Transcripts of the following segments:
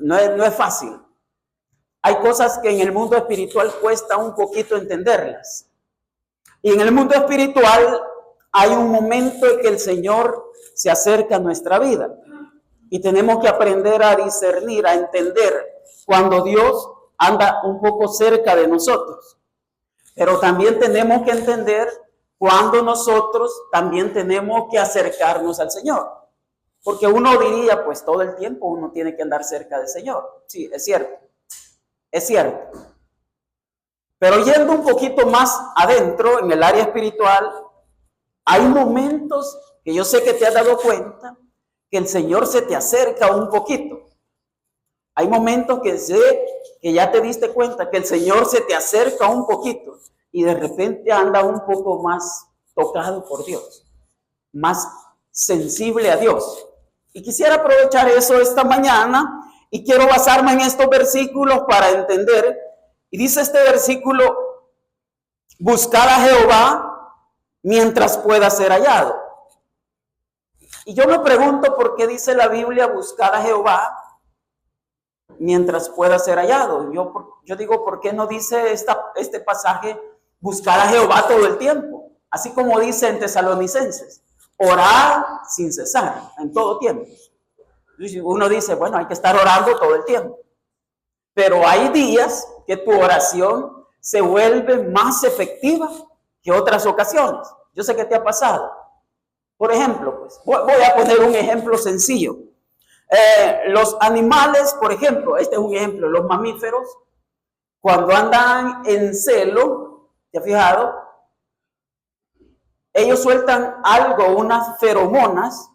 no es fácil. Hay cosas que en el mundo espiritual cuesta un poquito entenderlas. Y en el mundo espiritual hay un momento en que el Señor se acerca a nuestra vida. Y tenemos que aprender a discernir, a entender cuando Dios anda un poco cerca de nosotros. Pero también tenemos que entender cuando nosotros también tenemos que acercarnos al Señor. Porque uno diría, pues todo el tiempo uno tiene que andar cerca del Señor. Sí, es cierto. Es cierto. Pero yendo un poquito más adentro, en el área espiritual, hay momentos que yo sé que te has dado cuenta que el Señor se te acerca un poquito. Hay momentos que sé que ya te diste cuenta que el Señor se te acerca un poquito y de repente anda un poco más tocado por Dios, más sensible a Dios. Y quisiera aprovechar eso esta mañana y quiero basarme en estos versículos para entender. Y dice este versículo, buscar a Jehová mientras pueda ser hallado. Y yo me pregunto por qué dice la Biblia buscar a Jehová mientras pueda ser hallado. Yo digo, ¿por qué no dice este pasaje buscar a Jehová todo el tiempo? Así como dice en Tesalonicenses, orar sin cesar, en todo tiempo. Uno dice, bueno, hay que estar orando todo el tiempo. Pero hay días que tu oración se vuelve más efectiva que otras ocasiones. Yo sé que te ha pasado. Por ejemplo, pues, voy a poner un ejemplo sencillo. Los animales, por ejemplo, este es un ejemplo, los mamíferos, cuando andan en celo, ¿te has fijado? Ellos sueltan algo, unas feromonas,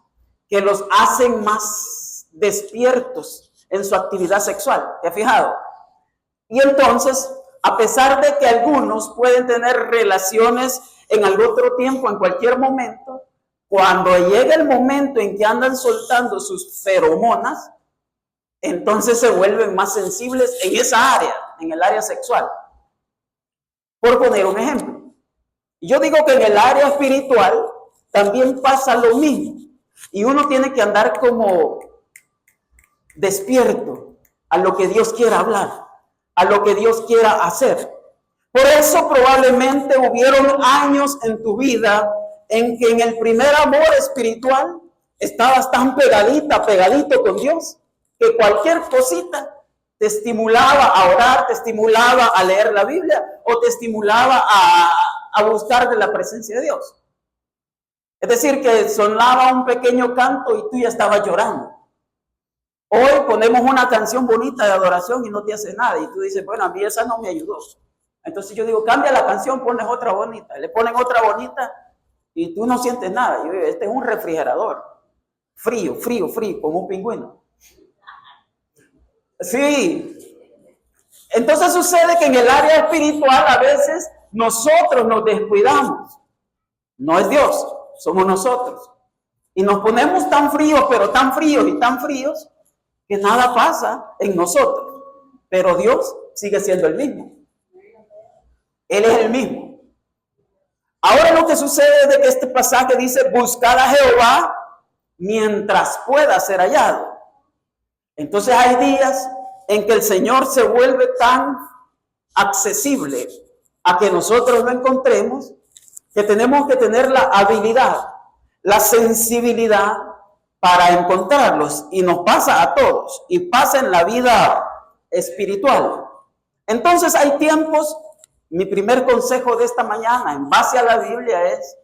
que los hacen más despiertos en su actividad sexual, ¿te has fijado? Y entonces, a pesar de que algunos pueden tener relaciones en algún otro tiempo, en cualquier momento, cuando llega el momento en que andan soltando sus feromonas, entonces se vuelven más sensibles en esa área, en el área sexual. Por poner un ejemplo. Yo digo que en el área espiritual también pasa lo mismo. Y uno tiene que andar como despierto a lo que Dios quiera hablar, a lo que Dios quiera hacer. Por eso probablemente hubieron años en tu vida en que en el primer amor espiritual estabas tan pegadito con Dios, que cualquier cosita te estimulaba a orar, te estimulaba a leer la Biblia o te estimulaba a buscar de la presencia de Dios. Es decir, que sonaba un pequeño canto y tú ya estabas llorando. Hoy ponemos una canción bonita de adoración y no te hace nada. Y tú dices, bueno, a mí esa no me ayudó. Entonces yo digo, cambia la canción, pones otra bonita. Le ponen otra bonita y tú no sientes nada. Yo digo, este es un refrigerador. Frío, como un pingüino. Sí. Entonces sucede que en el área espiritual a veces nosotros nos descuidamos. No es Dios, somos nosotros. Y nos ponemos tan fríos, pero tan fríos y tan fríos, que nada pasa en nosotros. Pero Dios sigue siendo el mismo. Él es el mismo. Ahora lo que sucede es de que este pasaje dice, buscar a Jehová mientras pueda ser hallado. Entonces hay días en que el Señor se vuelve tan accesible a que nosotros lo encontremos, que tenemos que tener la habilidad, la sensibilidad para encontrarlos. Y nos pasa a todos, y pasa en la vida espiritual. Entonces hay tiempos, mi primer consejo de esta mañana, en base a la Biblia, es: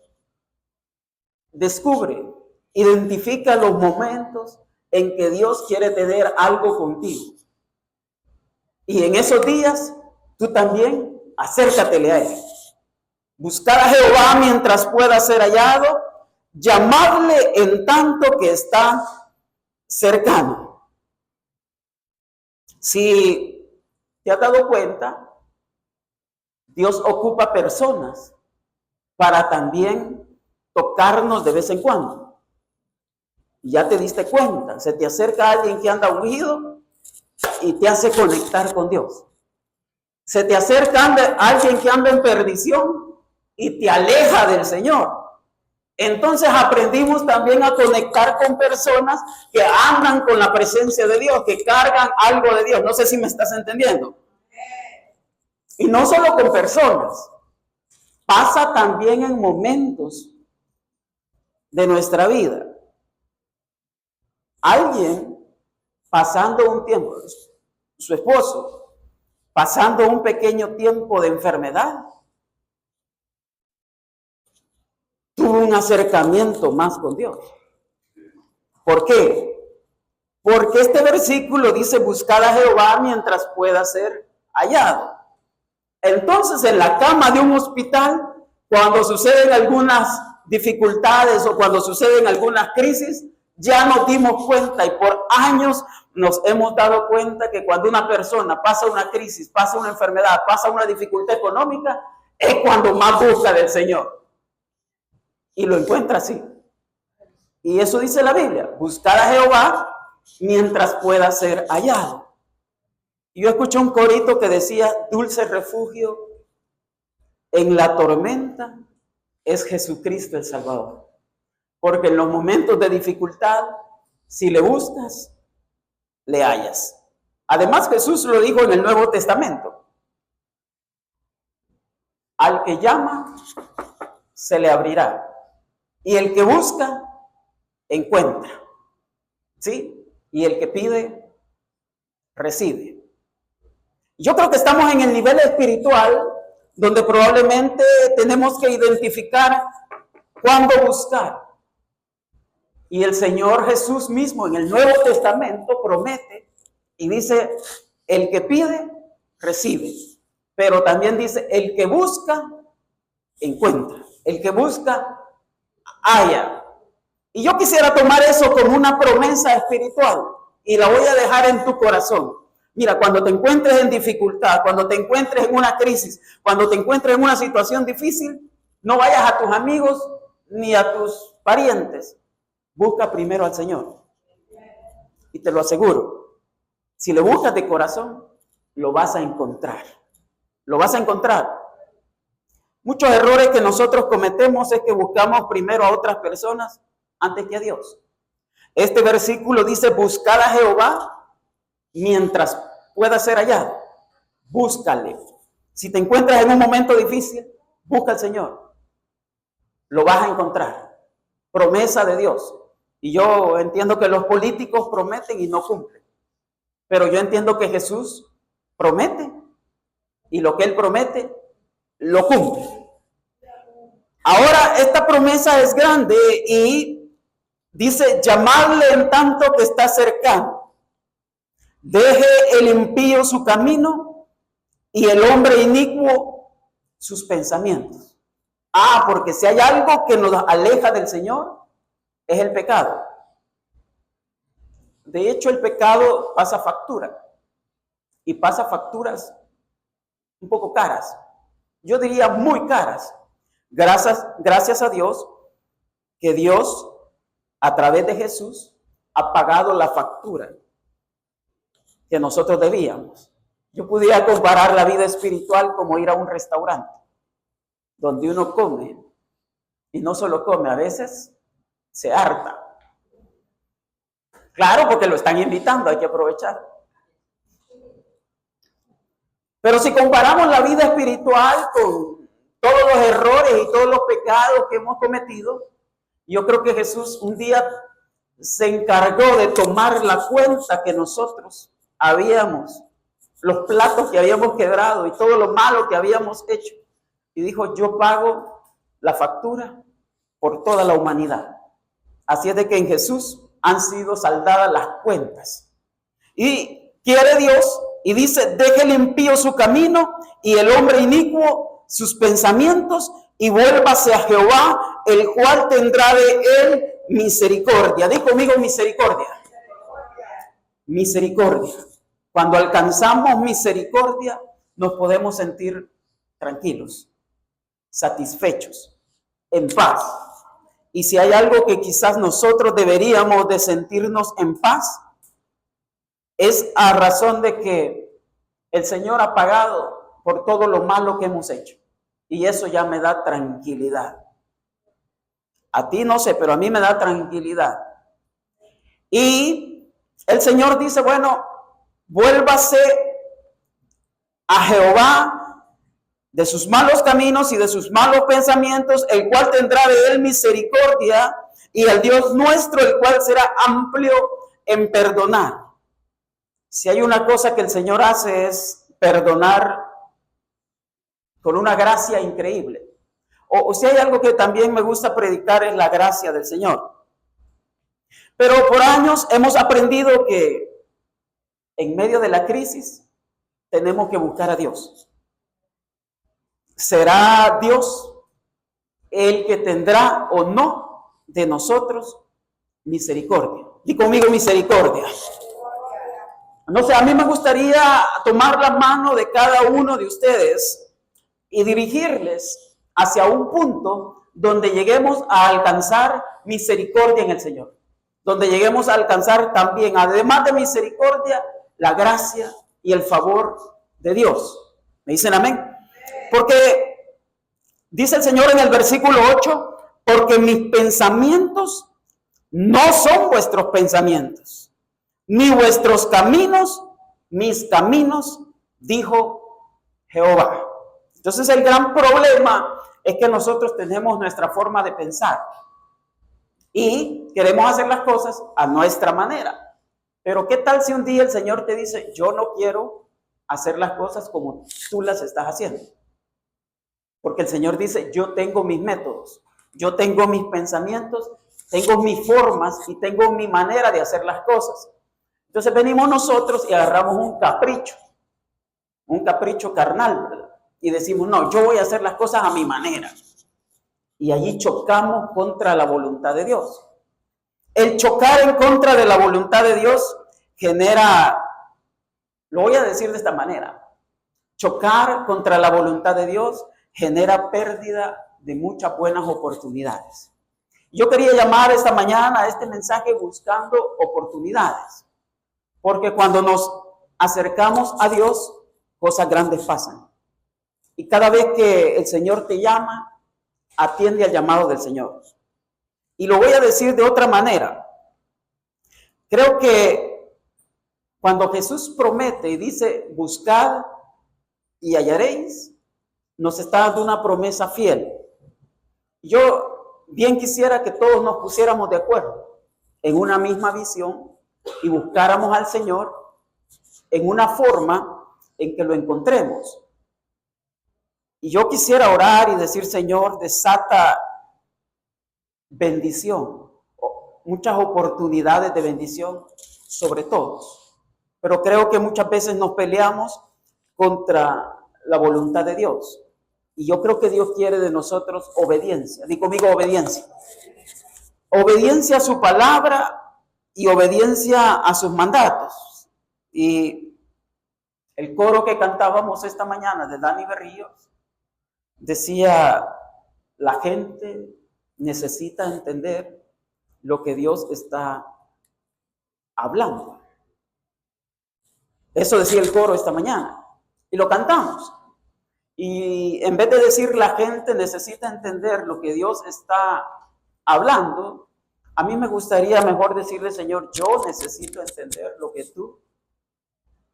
descubre, identifica los momentos en que Dios quiere tener algo contigo. Y en esos días, tú también acércatele a Él. Buscar a Jehová mientras pueda ser hallado, llamarle en tanto que está cercano. Si te has dado cuenta, Dios ocupa personas para también tocarnos de vez en cuando. Y ya te diste cuenta, se te acerca alguien que anda ungido y te hace conectar con Dios. Se te acerca alguien que anda en perdición y te aleja del Señor. Entonces aprendimos también a conectar con personas que andan con la presencia de Dios, que cargan algo de Dios. No sé si me estás entendiendo. Y no solo con personas, pasa también en momentos de nuestra vida. Alguien pasando un tiempo, su esposo, pasando un pequeño tiempo de enfermedad, tuvo un acercamiento más con Dios. ¿Por qué? Porque este versículo dice: buscar a Jehová mientras pueda ser hallado. Entonces, en la cama de un hospital, cuando suceden algunas dificultades o cuando suceden algunas crisis, ya nos dimos cuenta, y por años nos hemos dado cuenta, que cuando una persona pasa una crisis, pasa una enfermedad, pasa una dificultad económica, es cuando más busca del Señor. Y lo encuentra así. Y eso dice la Biblia: buscar a Jehová mientras pueda ser hallado. Y yo escuché un corito que decía: dulce refugio en la tormenta es Jesucristo el Salvador. Porque en los momentos de dificultad, si le buscas, le hallas. Además, Jesús lo dijo en el Nuevo Testamento: al que llama, se le abrirá. Y el que busca, encuentra. ¿Sí? Y el que pide, recibe. Yo creo que estamos en el nivel espiritual donde probablemente tenemos que identificar cuándo buscar. Y el Señor Jesús mismo en el Nuevo Testamento promete y dice: el que pide, recibe. Pero también dice: el que busca, encuentra. El que busca, halla. Y yo quisiera tomar eso como una promesa espiritual y la voy a dejar en tu corazón. Mira, cuando te encuentres en dificultad, cuando te encuentres en una crisis, cuando te encuentres en una situación difícil, no vayas a tus amigos ni a tus parientes. Busca primero al Señor. Y te lo aseguro, si le buscas de corazón, lo vas a encontrar. Lo vas a encontrar. Muchos errores que nosotros cometemos es que buscamos primero a otras personas antes que a Dios. Este versículo dice: buscar a Jehová mientras pueda ser hallado. Búscale. Si te encuentras en un momento difícil, busca al Señor. Lo vas a encontrar. Promesa de Dios. Y yo entiendo que los políticos prometen y no cumplen. Pero yo entiendo que Jesús promete y lo que Él promete, lo cumple. Ahora, esta promesa es grande y dice: llamadle en tanto que está cercano. Deje el impío su camino y el hombre inicuo sus pensamientos. Porque si hay algo que nos aleja del Señor, es el pecado. De hecho, el pecado pasa factura. Y pasa facturas un poco caras. Yo diría muy caras. Gracias a Dios, que Dios, a través de Jesús, ha pagado la factura que nosotros debíamos. Yo pudiera comparar la vida espiritual como ir a un restaurante, donde uno come, y no solo come, a veces se harta. Claro, porque lo están invitando, hay que aprovechar. Pero si comparamos la vida espiritual con todos los errores y todos los pecados que hemos cometido, yo creo que Jesús un día se encargó de tomar la cuenta que nosotros habíamos, los platos que habíamos quebrado y todo lo malo que habíamos hecho. Y dijo: yo pago la factura por toda la humanidad. Así es de que en Jesús han sido saldadas las cuentas. Y quiere Dios, y dice: deje el impío su camino y el hombre inicuo sus pensamientos, y vuélvase a Jehová, el cual tendrá de él misericordia. Di conmigo: misericordia. Misericordia. Cuando alcanzamos misericordia, nos podemos sentir tranquilos, satisfechos, en paz. Y si hay algo que quizás nosotros deberíamos de sentirnos en paz, es a razón de que el Señor ha pagado por todo lo malo que hemos hecho. Y eso ya me da tranquilidad. A ti no sé, pero a mí me da tranquilidad. Y el Señor dice, bueno, vuélvase a Jehová de sus malos caminos y de sus malos pensamientos, el cual tendrá de él misericordia, y el Dios nuestro, el cual será amplio en perdonar. Si hay una cosa que el Señor hace es perdonar con una gracia increíble. O si hay algo que también me gusta predicar es la gracia del Señor. Pero por años hemos aprendido que en medio de la crisis tenemos que buscar a Dios. ¿Será Dios el que tendrá o no de nosotros misericordia? Di conmigo misericordia. No sé, a mí me gustaría tomar la mano de cada uno de ustedes y dirigirles hacia un punto donde lleguemos a alcanzar misericordia en el Señor. Donde lleguemos a alcanzar también, además de misericordia, la gracia y el favor de Dios. ¿Me dicen amén? Porque dice el Señor en el versículo 8, porque mis pensamientos no son vuestros pensamientos, ni vuestros caminos, mis caminos, dijo Jehová. Entonces el gran problema es que nosotros tenemos nuestra forma de pensar y queremos hacer las cosas a nuestra manera. Pero ¿qué tal si un día el Señor te dice, yo no quiero hacer las cosas como tú las estás haciendo? Porque el Señor dice, yo tengo mis métodos, yo tengo mis pensamientos, tengo mis formas y tengo mi manera de hacer las cosas. Entonces venimos nosotros y agarramos un capricho carnal, ¿verdad? Y decimos, no, yo voy a hacer las cosas a mi manera. Y allí chocamos contra la voluntad de Dios. El chocar en contra de la voluntad de Dios genera, lo voy a decir de esta manera, chocar contra la voluntad de Dios genera pérdida de muchas buenas oportunidades. Yo quería llamar esta mañana a este mensaje buscando oportunidades, porque cuando nos acercamos a Dios, cosas grandes pasan. Y cada vez que el Señor te llama, atiende al llamado del Señor. Y lo voy a decir de otra manera. Creo que cuando Jesús promete y dice, buscad y hallaréis, nos está dando una promesa fiel. Yo bien quisiera que todos nos pusiéramos de acuerdo en una misma visión y buscáramos al Señor en una forma en que lo encontremos. Y yo quisiera orar y decir, Señor, desata bendición, muchas oportunidades de bendición sobre todos. Pero creo que muchas veces nos peleamos contra la voluntad de Dios. Y yo creo que Dios quiere de nosotros obediencia. Di conmigo obediencia. Obediencia a su palabra y obediencia a sus mandatos. Y el coro que cantábamos esta mañana de Dani Berríos decía, la gente necesita entender lo que Dios está hablando. Eso decía el coro esta mañana. Y lo cantamos. Y en vez de decir la gente necesita entender lo que Dios está hablando, a mí me gustaría mejor decirle, Señor, yo necesito entender lo que tú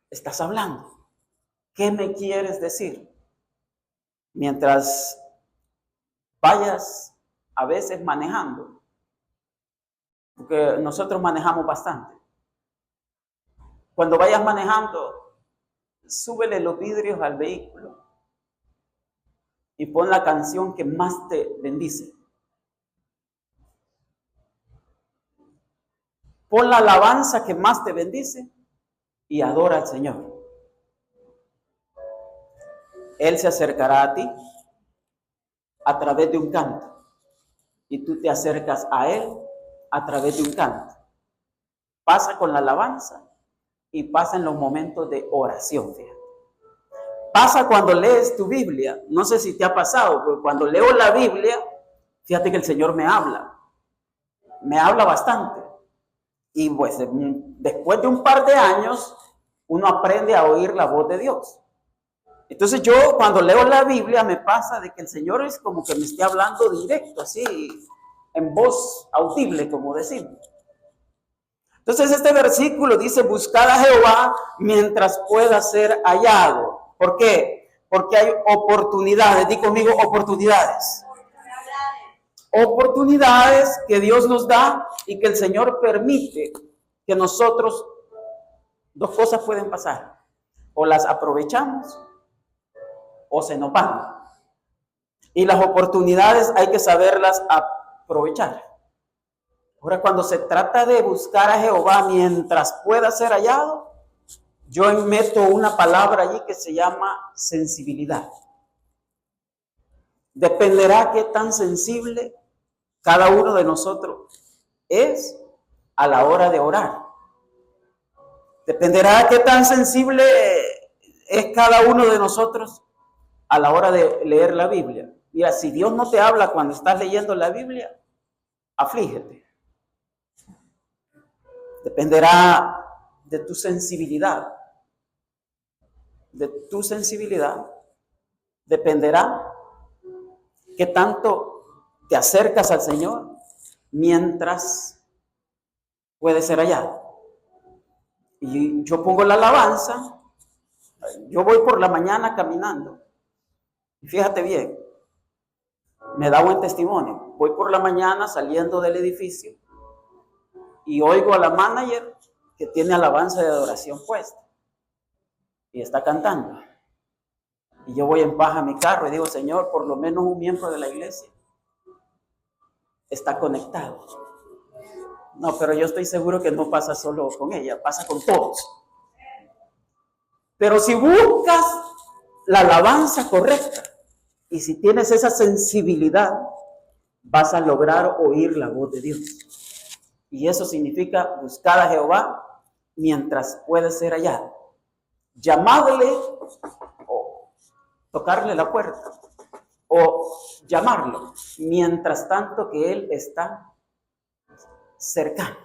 estás hablando. ¿Qué me quieres decir? Mientras vayas a veces manejando, porque nosotros manejamos bastante. Cuando vayas manejando, súbele los vidrios al vehículo y pon la canción que más te bendice. Pon la alabanza que más te bendice y adora al Señor. Él se acercará a ti a través de un canto y tú te acercas a Él a través de un canto. Pasa con la alabanza y pasa en los momentos de oración, fíjate. Pasa cuando lees tu Biblia. No sé si te ha pasado, pero cuando leo la Biblia, fíjate que el Señor me habla bastante. Y pues después de un par de años, uno aprende a oír la voz de Dios. Entonces yo cuando leo la Biblia me pasa de que el Señor es como que me esté hablando directo, así, en voz audible, como decimos. Entonces este versículo dice, buscad a Jehová mientras pueda ser hallado. ¿Por qué? Porque hay oportunidades. Di conmigo, oportunidades. Oportunidades que Dios nos da y que el Señor permite que nosotros, dos cosas pueden pasar. O las aprovechamos o se nos van. Y las oportunidades hay que saberlas aprovechar. Ahora, cuando se trata de buscar a Jehová mientras pueda ser hallado, yo meto una palabra allí que se llama sensibilidad. Dependerá qué tan sensible cada uno de nosotros es a la hora de orar. Dependerá qué tan sensible es cada uno de nosotros a la hora de leer la Biblia. Mira, si Dios no te habla cuando estás leyendo la Biblia, aflígete. Dependerá de tu sensibilidad. De tu sensibilidad dependerá qué tanto te acercas al Señor mientras puede ser hallado. Y yo pongo la alabanza, yo voy por la mañana caminando. Y fíjate bien, me da buen testimonio. Voy por la mañana saliendo del edificio y oigo a la manager que tiene alabanza de adoración puesta y está cantando. Y yo voy en paz a mi carro y digo, Señor, por lo menos un miembro de la iglesia está conectado. No, pero yo estoy seguro que no pasa solo con ella, pasa con todos. Pero si buscas la alabanza correcta y si tienes esa sensibilidad, vas a lograr oír la voz de Dios. Y eso significa buscar a Jehová mientras puede ser hallado. Llamadle o tocarle la puerta o llamarlo mientras tanto que Él está cercano.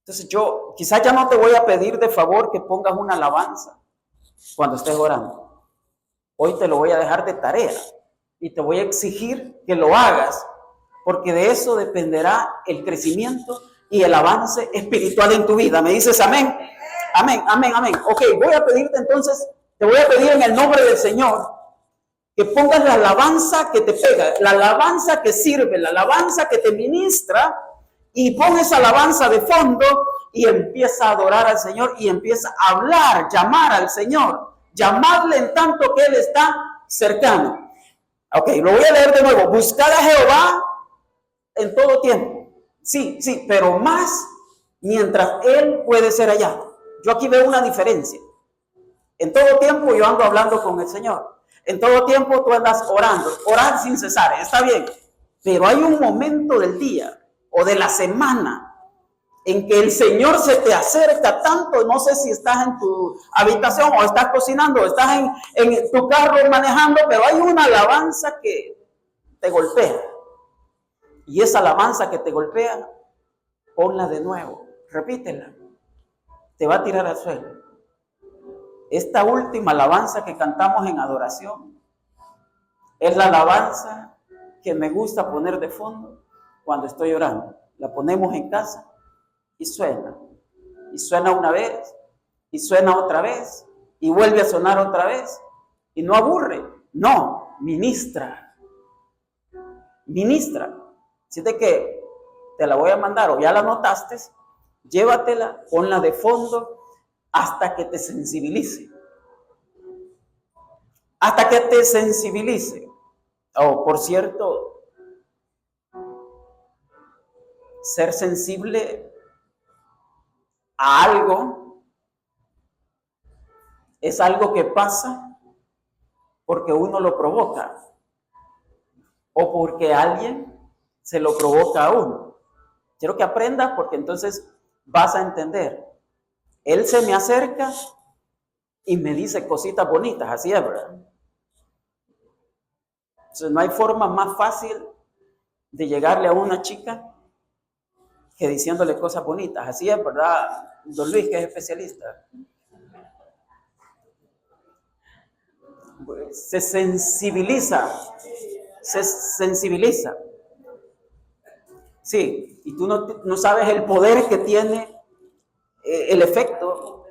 Entonces yo quizás ya no te voy a pedir de favor que pongas una alabanza cuando estés orando. Hoy te lo voy a dejar de tarea y te voy a exigir que lo hagas, porque de eso dependerá el crecimiento y el avance espiritual en tu vida. ¿Me dices amén? Amén, amén, amén. Ok, voy a pedirte entonces, te voy a pedir en el nombre del Señor que pongas la alabanza que te pega, la alabanza que sirve, la alabanza que te ministra, y pon esa alabanza de fondo y empieza a adorar al Señor y empieza a hablar, llamar al Señor, llamarle en tanto que Él está cercano. Ok, lo voy a leer de nuevo. Buscar a Jehová en todo tiempo. Sí, sí, pero más mientras Él puede ser hallado. Yo aquí veo una diferencia. En todo tiempo yo ando hablando con el Señor. En todo tiempo tú andas orando. Orar sin cesar, está bien. Pero hay un momento del día o de la semana en que el Señor se te acerca tanto. No sé si estás en tu habitación o estás cocinando o estás en tu carro manejando, pero hay una alabanza que te golpea. Y esa alabanza que te golpea, ponla de nuevo, repítela. Te va a tirar al suelo. Esta última alabanza que cantamos en adoración es la alabanza que me gusta poner de fondo cuando estoy orando. La ponemos en casa y suena. Y suena una vez, y suena otra vez, y vuelve a sonar otra vez. Y no aburre, no, ministra. Ministra. Así de que te la voy a mandar o ya la notaste, llévatela, ponla de fondo hasta que te sensibilice. Hasta que te sensibilice. Oh, por cierto, ser sensible a algo es algo que pasa porque uno lo provoca o porque alguien se lo provoca a uno. Quiero que aprendas porque entonces vas a entender. Él se me acerca y me dice cositas bonitas, así es, ¿verdad? Entonces no hay forma más fácil de llegarle a una chica que diciéndole cosas bonitas, así es, ¿verdad? Don Luis, que es especialista. Se sensibiliza. Sí, y tú no sabes el poder que tiene el efecto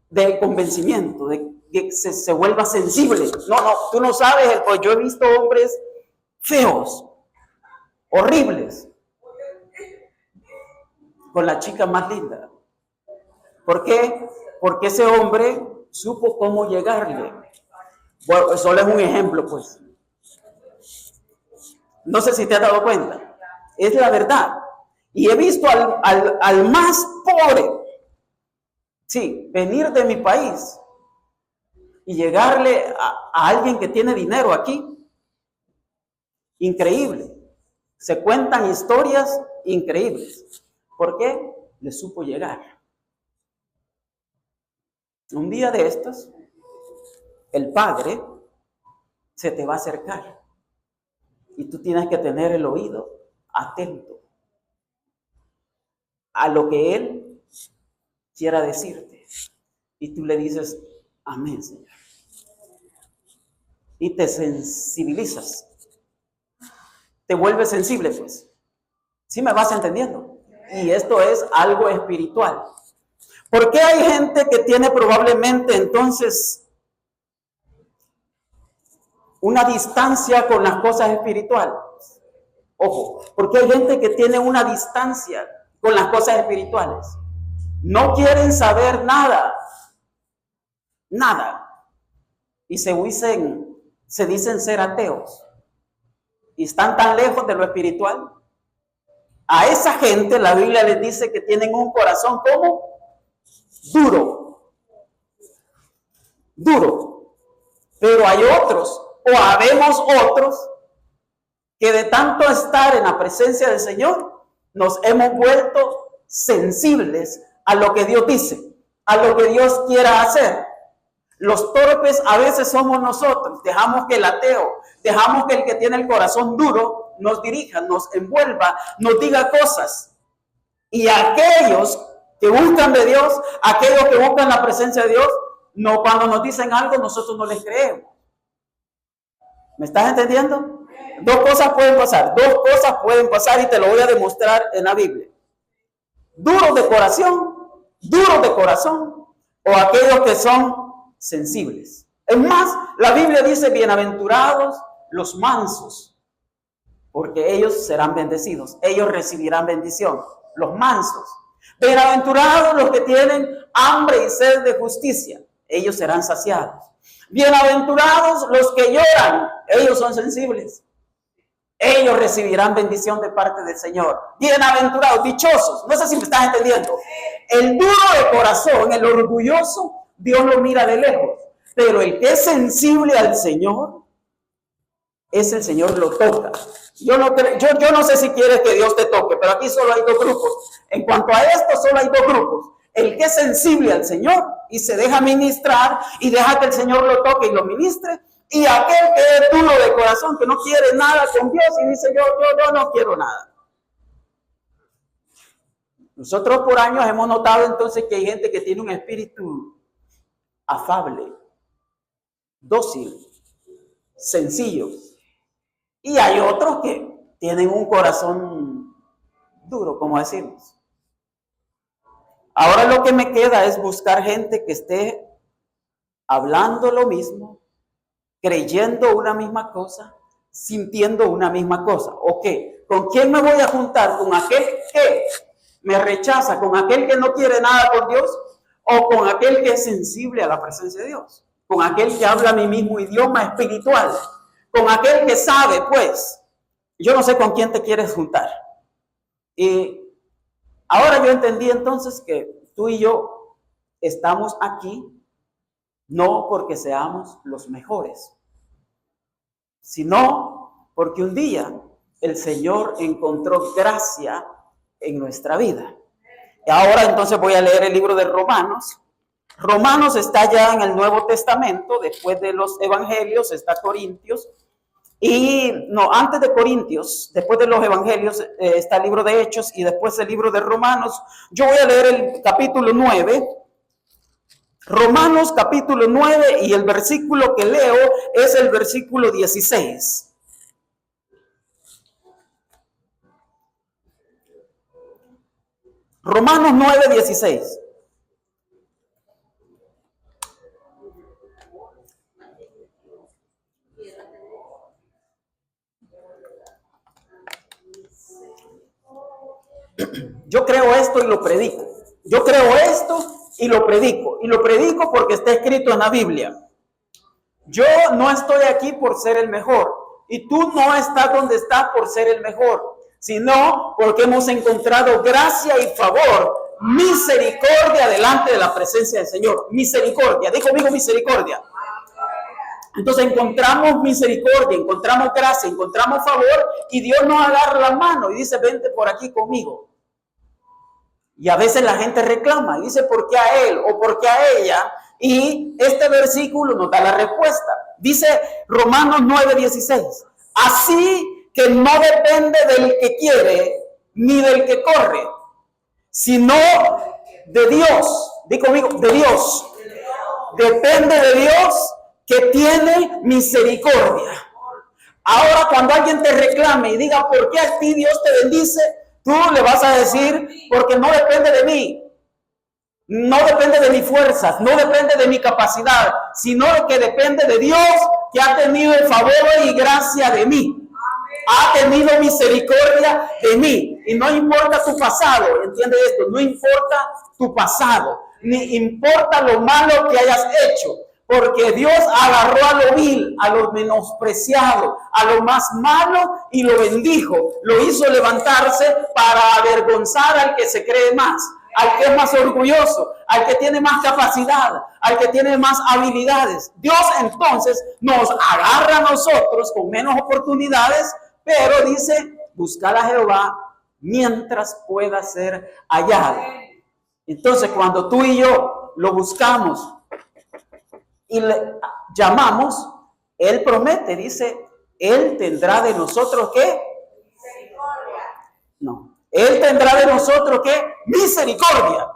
de convencimiento, de que se vuelva sensible. No, tú no sabes, pues yo he visto hombres feos, horribles, con la chica más linda. ¿Por qué? Porque ese hombre supo cómo llegarle. Bueno, solo es un ejemplo, pues. No sé si te has dado cuenta. Es la verdad. Y he visto al más pobre, sí, venir de mi país y llegarle a alguien que tiene dinero aquí. Increíble. Se cuentan historias increíbles. ¿Por qué? Le supo llegar. Un día de estos, el Padre se te va a acercar y tú tienes que tener el oído atento a lo que Él quiera decirte. Y tú le dices, amén, Señor. Y te sensibilizas. Te vuelves sensible, pues. ¿Sí me vas entendiendo? Y esto es algo espiritual. ¿Por qué hay gente que tiene probablemente entonces una distancia con las cosas espirituales? Ojo, porque hay gente que tiene una distancia con las cosas espirituales. No quieren saber nada. Nada. Y se dicen ser ateos. Y están tan lejos de lo espiritual. A esa gente la Biblia les dice que tienen un corazón como duro. Duro. Pero hay otros, o habemos otros, que de tanto estar en la presencia del Señor, nos hemos vuelto sensibles a lo que Dios dice, a lo que Dios quiera hacer. Los torpes a veces somos nosotros. Dejamos que el ateo, dejamos que el que tiene el corazón duro nos dirija, nos envuelva, nos diga cosas. Y aquellos que buscan de Dios, aquellos que buscan la presencia de Dios, no, cuando nos dicen algo, nosotros no les creemos. ¿Me estás entendiendo? Dos cosas pueden pasar y te lo voy a demostrar en la Biblia. Duros de corazón, o aquellos que son sensibles. Es más, la Biblia dice, bienaventurados los mansos, porque ellos serán bendecidos, ellos recibirán bendición, los mansos. Bienaventurados los que tienen hambre y sed de justicia, ellos serán saciados. Bienaventurados los que lloran, ellos son sensibles, ellos recibirán bendición de parte del Señor. Bienaventurados, dichosos, no sé si me estás entendiendo. El duro de corazón, el orgulloso, Dios lo mira de lejos, pero el que es sensible al Señor, es el Señor lo toca. Yo no sé si quieres que Dios te toque, pero aquí solo hay dos grupos. En cuanto a esto, solo hay dos grupos. El que es sensible al Señor y se deja ministrar y deja que el Señor lo toque y lo ministre, y aquel que es duro de corazón, que no quiere nada con Dios y dice yo no quiero nada. Nosotros por años hemos notado entonces que hay gente que tiene un espíritu afable, dócil, sencillo. Y hay otros que tienen un corazón duro, como decimos. Ahora lo que me queda es buscar gente que esté hablando lo mismo, creyendo una misma cosa, sintiendo una misma cosa. ¿Ok? ¿Con quién me voy a juntar? ¿Con aquel que me rechaza? ¿Con aquel que no quiere nada con Dios? ¿O con aquel que es sensible a la presencia de Dios? ¿Con aquel que habla mi mismo idioma espiritual? ¿Con aquel que sabe, pues? Yo no sé con quién te quieres juntar. Y ahora yo entendí entonces que tú y yo estamos aquí no porque seamos los mejores, sino porque un día el Señor encontró gracia en nuestra vida. Y ahora entonces voy a leer el libro de Romanos. Romanos está ya en el Nuevo Testamento, después de los Evangelios está Corintios. Y no, antes de Corintios, después de los Evangelios está el libro de Hechos y después el libro de Romanos. Yo voy a leer el capítulo 9. Romanos capítulo 9 y el versículo que leo es el versículo 16. Romanos 9:16. Yo creo esto y lo predico. Yo creo esto y lo predico. Y lo predico porque está escrito en la Biblia. Yo no estoy aquí por ser el mejor. Y tú no estás donde estás por ser el mejor, sino porque hemos encontrado gracia y favor, misericordia delante de la presencia del Señor. Misericordia. Digo conmigo misericordia. Entonces encontramos misericordia, encontramos gracia, encontramos favor y Dios nos agarra la mano y dice, vente por aquí conmigo. Y a veces la gente reclama y dice, ¿por qué a él o por qué a ella? Y este versículo nos da la respuesta. Dice Romanos 9:16. Así que no depende del que quiere ni del que corre, sino de Dios. Digo conmigo, de Dios. Depende de Dios que tiene misericordia. Ahora cuando alguien te reclame y diga, ¿por qué a ti Dios te bendice? Tú le vas a decir, porque no depende de mí, no depende de mis fuerzas, no depende de mi capacidad, sino que depende de Dios que ha tenido el favor y gracia de mí. Ha tenido misericordia de mí. Y no importa tu pasado, entiende esto, no importa tu pasado, ni importa lo malo que hayas hecho. Porque Dios agarró a lo vil, a lo menospreciado, a lo más malo y lo bendijo. Lo hizo levantarse para avergonzar al que se cree más, al que es más orgulloso, al que tiene más capacidad, al que tiene más habilidades. Dios entonces nos agarra a nosotros con menos oportunidades, pero dice, buscar a Jehová mientras pueda ser hallado. Entonces cuando tú y yo lo buscamos, y le llamamos, Él promete, dice, Él tendrá de nosotros ¿qué? Misericordia. No, Él tendrá de nosotros ¿qué? Misericordia.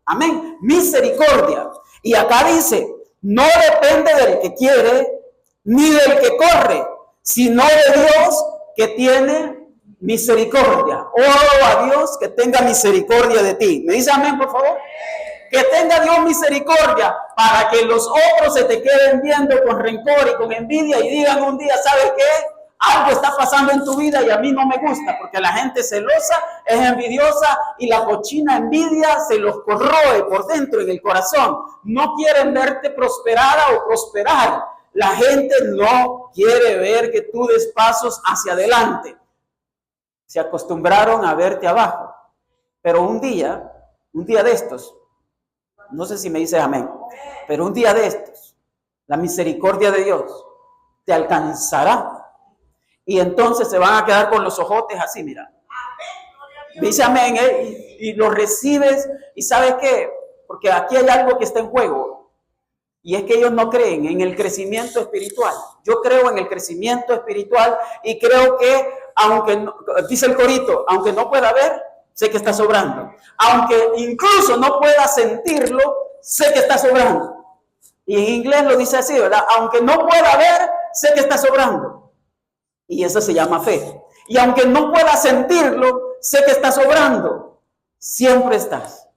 Amén, misericordia. Y acá dice, no depende del que quiere, ni del que corre, sino de Dios que tiene misericordia. Oh, a Dios que tenga misericordia de ti. ¿Me dice amén, por favor? Que tenga Dios misericordia para que los otros se te queden viendo con rencor y con envidia y digan un día, ¿sabes qué? Algo está pasando en tu vida y a mí no me gusta, porque la gente celosa es envidiosa y la cochina envidia se los corroe por dentro en el corazón. No quieren verte prosperada o prosperar. La gente no quiere ver que tú des pasos hacia adelante. Se acostumbraron a verte abajo. Pero un día de estos, no sé si me dices amén, pero un día de estos, la misericordia de Dios te alcanzará y entonces se van a quedar con los ojotes así, mira. Dice amén, y lo recibes y ¿sabes qué? Porque aquí hay algo que está en juego y es que ellos no creen en el crecimiento espiritual. Yo creo en el crecimiento espiritual y creo que, aunque no, dice el corito, aunque no pueda ver, sé que está sobrando. Aunque incluso no pueda sentirlo, sé que está sobrando. Y en inglés lo dice así, ¿verdad? Aunque no pueda ver, sé que está sobrando. Y eso se llama fe. Y aunque no pueda sentirlo, sé que está sobrando. Siempre estás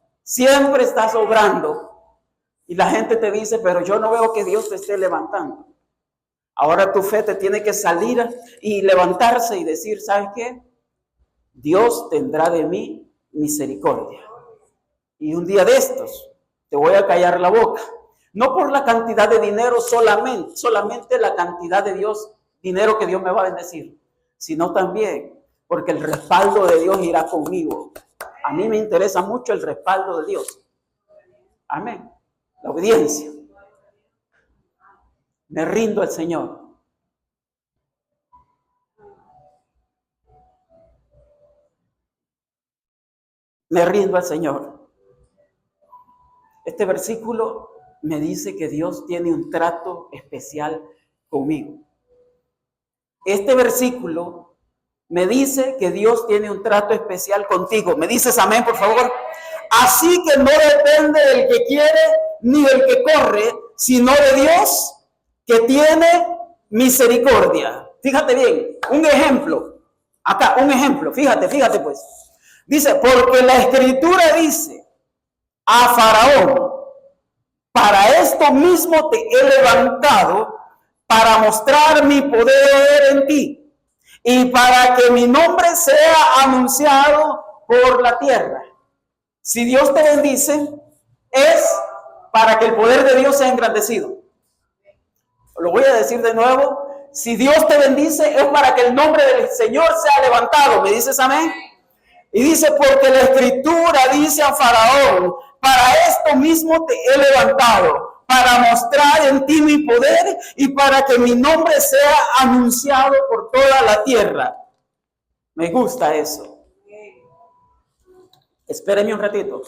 sobrando. Y la gente te dice, pero yo no veo que Dios te esté levantando. Ahora tu fe te tiene que salir y levantarse y decir, ¿sabes qué? Dios tendrá de mí misericordia. Y un día de estos te voy a callar la boca. No por la cantidad de dinero solamente la cantidad de dinero que Dios me va a bendecir, sino también porque el respaldo de Dios irá conmigo. A mí me interesa mucho el respaldo de Dios. Amén. La obediencia. Me rindo al Señor. Me rindo al Señor. Este versículo me dice que Dios tiene un trato especial conmigo. Este versículo me dice que Dios tiene un trato especial contigo. ¿Me dices amén, por favor? Así que no depende del que quiere ni del que corre, sino de Dios que tiene misericordia. Fíjate bien, un ejemplo. Acá, un ejemplo. Fíjate pues. Dice, porque la Escritura dice a Faraón, para esto mismo te he levantado, para mostrar mi poder en ti y para que mi nombre sea anunciado por la tierra. Si Dios te bendice, es para que el poder de Dios sea engrandecido. Lo voy a decir de nuevo. Si Dios te bendice, es para que el nombre del Señor sea levantado. ¿Me dices amén? Y dice, porque la Escritura dice a Faraón, para esto mismo te he levantado, para mostrar en ti mi poder y para que mi nombre sea anunciado por toda la tierra. Me gusta eso. Espérenme un ratito.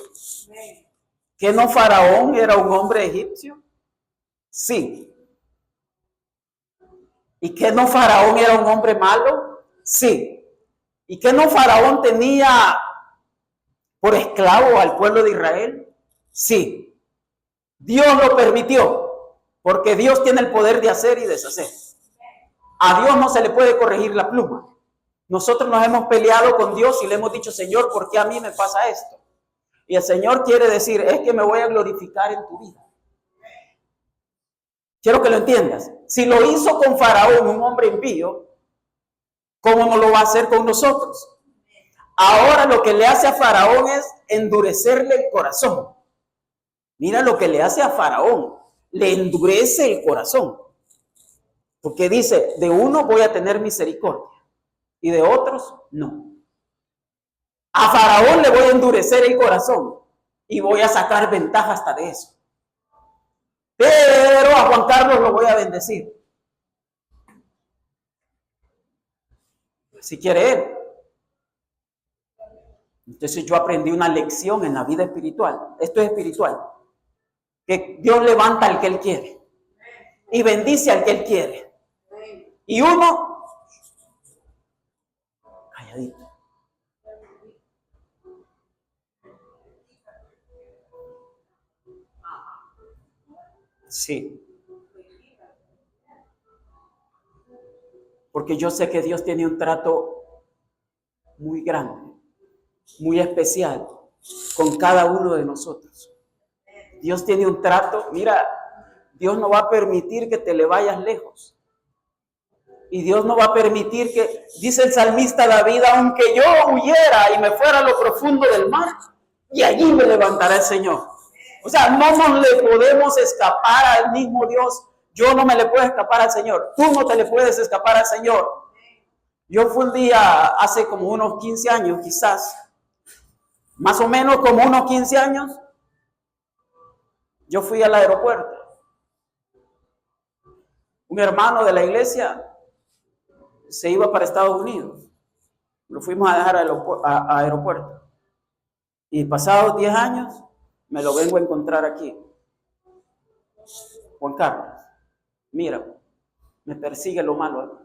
¿Que no Faraón era un hombre egipcio? Sí. ¿Y que no Faraón era un hombre malo? Sí. ¿Y que no Faraón tenía por esclavo al pueblo de Israel? Sí. Dios lo permitió, porque Dios tiene el poder de hacer y deshacer. A Dios no se le puede corregir la pluma. Nosotros nos hemos peleado con Dios y le hemos dicho, Señor, ¿por qué a mí me pasa esto? Y el Señor quiere decir, es que me voy a glorificar en tu vida. Quiero que lo entiendas. Si lo hizo con Faraón, un hombre impío, ¿cómo no lo va a hacer con nosotros? Ahora lo que le hace a Faraón es endurecerle el corazón. Mira lo que le hace a Faraón. Le endurece el corazón. Porque dice, de uno voy a tener misericordia y de otros no. A Faraón le voy a endurecer el corazón y voy a sacar ventaja hasta de eso. Pero a Juan Carlos lo voy a bendecir. Si quiere él. Entonces yo aprendí una lección en la vida espiritual. Esto es espiritual. Que Dios levanta al que Él quiere. Y bendice al que Él quiere. Y uno, calladito. Sí. Porque yo sé que Dios tiene un trato muy grande, muy especial con cada uno de nosotros. Dios tiene un trato, mira, Dios no va a permitir que te le vayas lejos. Y Dios no va a permitir que, dice el salmista David, aunque yo huyera y me fuera a lo profundo del mar, y allí me levantará el Señor. O sea, no nos le podemos escapar al mismo Dios. Yo no me le puedo escapar al Señor. Tú no te le puedes escapar al Señor. Yo fui un día, hace como unos 15 años quizás, más o menos como unos 15 años, yo fui al aeropuerto. Un hermano de la iglesia se iba para Estados Unidos. Lo fuimos a dejar a aeropuerto. Y pasados 10 años, me lo vengo a encontrar aquí. Juan Carlos, mira, me persigue lo malo.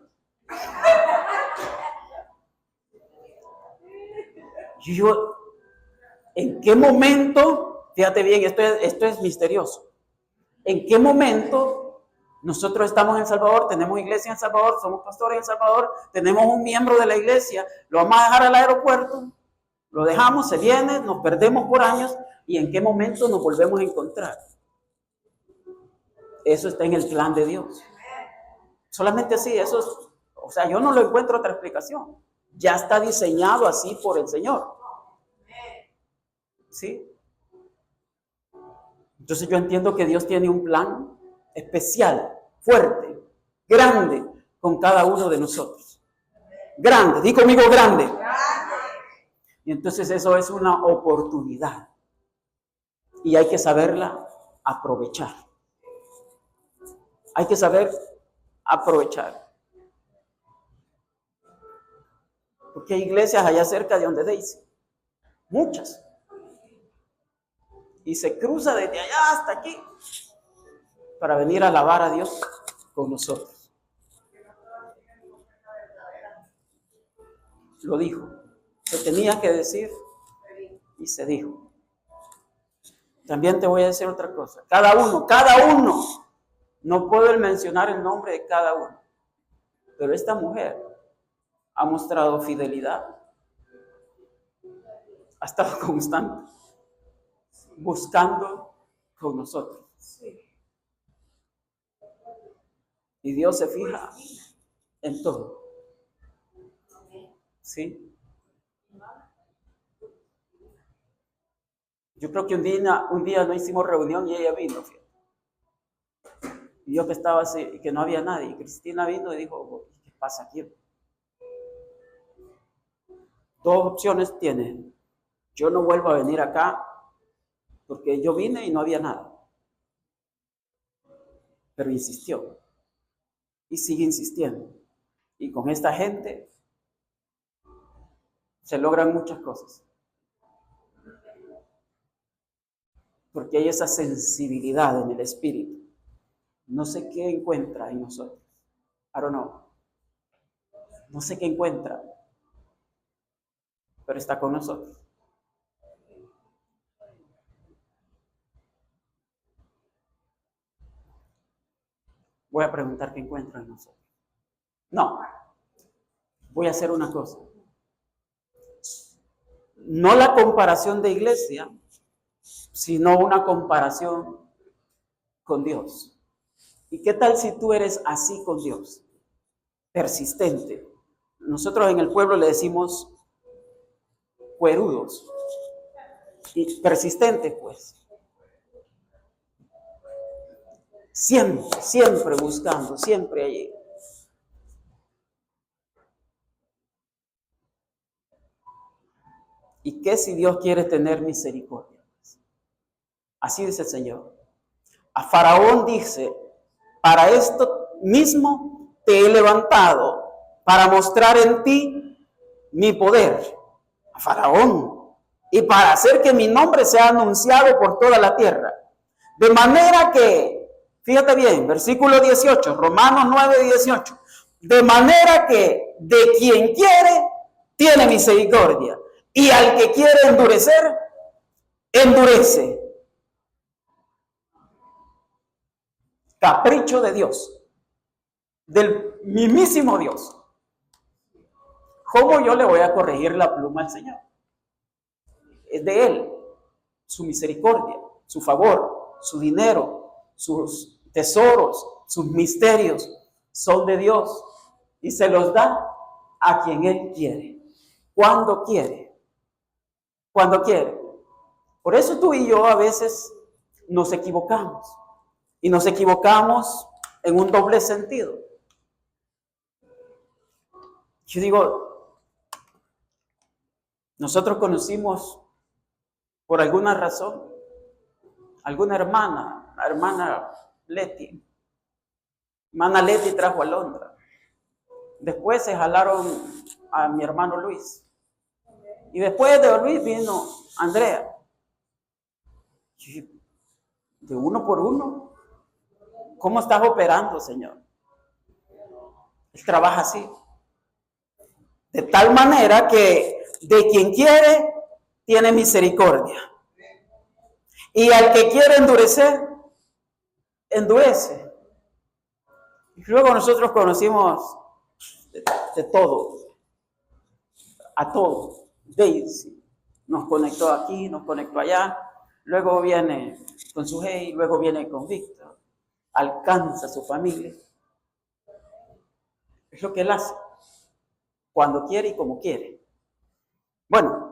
Y yo, ¿en qué momento? Fíjate bien, esto es misterioso. ¿En qué momento nosotros estamos en El Salvador, tenemos iglesia en El Salvador, somos pastores en El Salvador, tenemos un miembro de la iglesia, lo vamos a dejar al aeropuerto, lo dejamos, se viene, nos perdemos por años, y en qué momento nos volvemos a encontrar? Eso está en el plan de Dios. Solamente así, eso es, o sea, yo no lo encuentro otra explicación. Ya está diseñado así por el Señor. ¿Sí? Entonces yo entiendo que Dios tiene un plan especial, fuerte, grande, con cada uno de nosotros. Grande, di conmigo grande. Y entonces eso es una oportunidad. Y hay que saberla aprovechar. Hay que saber aprovechar. Porque hay iglesias allá cerca de donde Daisy. Muchas. Y se cruza desde allá hasta aquí para venir a alabar a Dios con nosotros. Lo dijo. Se tenía que decir y se dijo. También te voy a decir otra cosa. Cada uno. No puedo mencionar el nombre de cada uno. Pero esta mujer ha mostrado fidelidad. ha estado constante, buscando con nosotros. Y Dios se fija en todo. ¿Sí? Yo creo que un día no hicimos reunión y ella vino. Fíjate. Y yo que estaba así, que no había nadie. Cristina vino y dijo, ¿qué pasa aquí? Dos opciones tiene. Yo no vuelvo a venir acá porque yo vine y no había nada. Pero insistió. Y sigue insistiendo. Y con esta gente se logran muchas cosas. Porque hay esa sensibilidad en el espíritu. No sé qué encuentra en nosotros. I don't know. No sé qué encuentra. Pero está con nosotros. Voy a preguntar qué encuentra en nosotros. No. Voy a hacer una cosa. No la comparación de iglesia, sino una comparación con Dios. ¿Y qué tal si tú eres así con Dios? Persistente. Nosotros en el pueblo le decimos cuerudos. Y persistente, pues. Siempre buscando, siempre allí. ¿Y qué si Dios quiere tener misericordia? Así dice el Señor. A Faraón dice, para esto mismo te he levantado, para mostrar en ti mi poder. A Faraón. Y para hacer que mi nombre sea anunciado por toda la tierra. De manera que, fíjate bien, versículo 18, Romanos 9, 18. De manera que de quien quiere, tiene misericordia. Y al que quiere endurecer, endurece. Capricho de Dios, del mismísimo Dios. ¿Cómo yo le voy a corregir la pluma al Señor? Es de Él, su misericordia, su favor, su dinero, sus tesoros, sus misterios son de Dios y se los da a quien Él quiere, cuando quiere, cuando quiere. Por eso tú y yo a veces nos equivocamos y nos equivocamos en un doble sentido. Yo digo, nosotros conocimos por alguna razón alguna hermana, la hermana Leti. Hermana Leti trajo a Londra. Después se jalaron a mi hermano Luis. Y después de Luis vino Andrea. Y de uno por uno, ¿cómo estás operando, Señor? Él trabaja así. De tal manera que de quien quiere, tiene misericordia. Y al que quiere endurecer, endurece. Y luego nosotros conocimos de todo, a todo. Daisy nos conectó aquí, nos conectó allá. Luego viene con su hey, luego viene con Víctor. Alcanza a su familia. Es lo que él hace. Cuando quiere y como quiere. Bueno,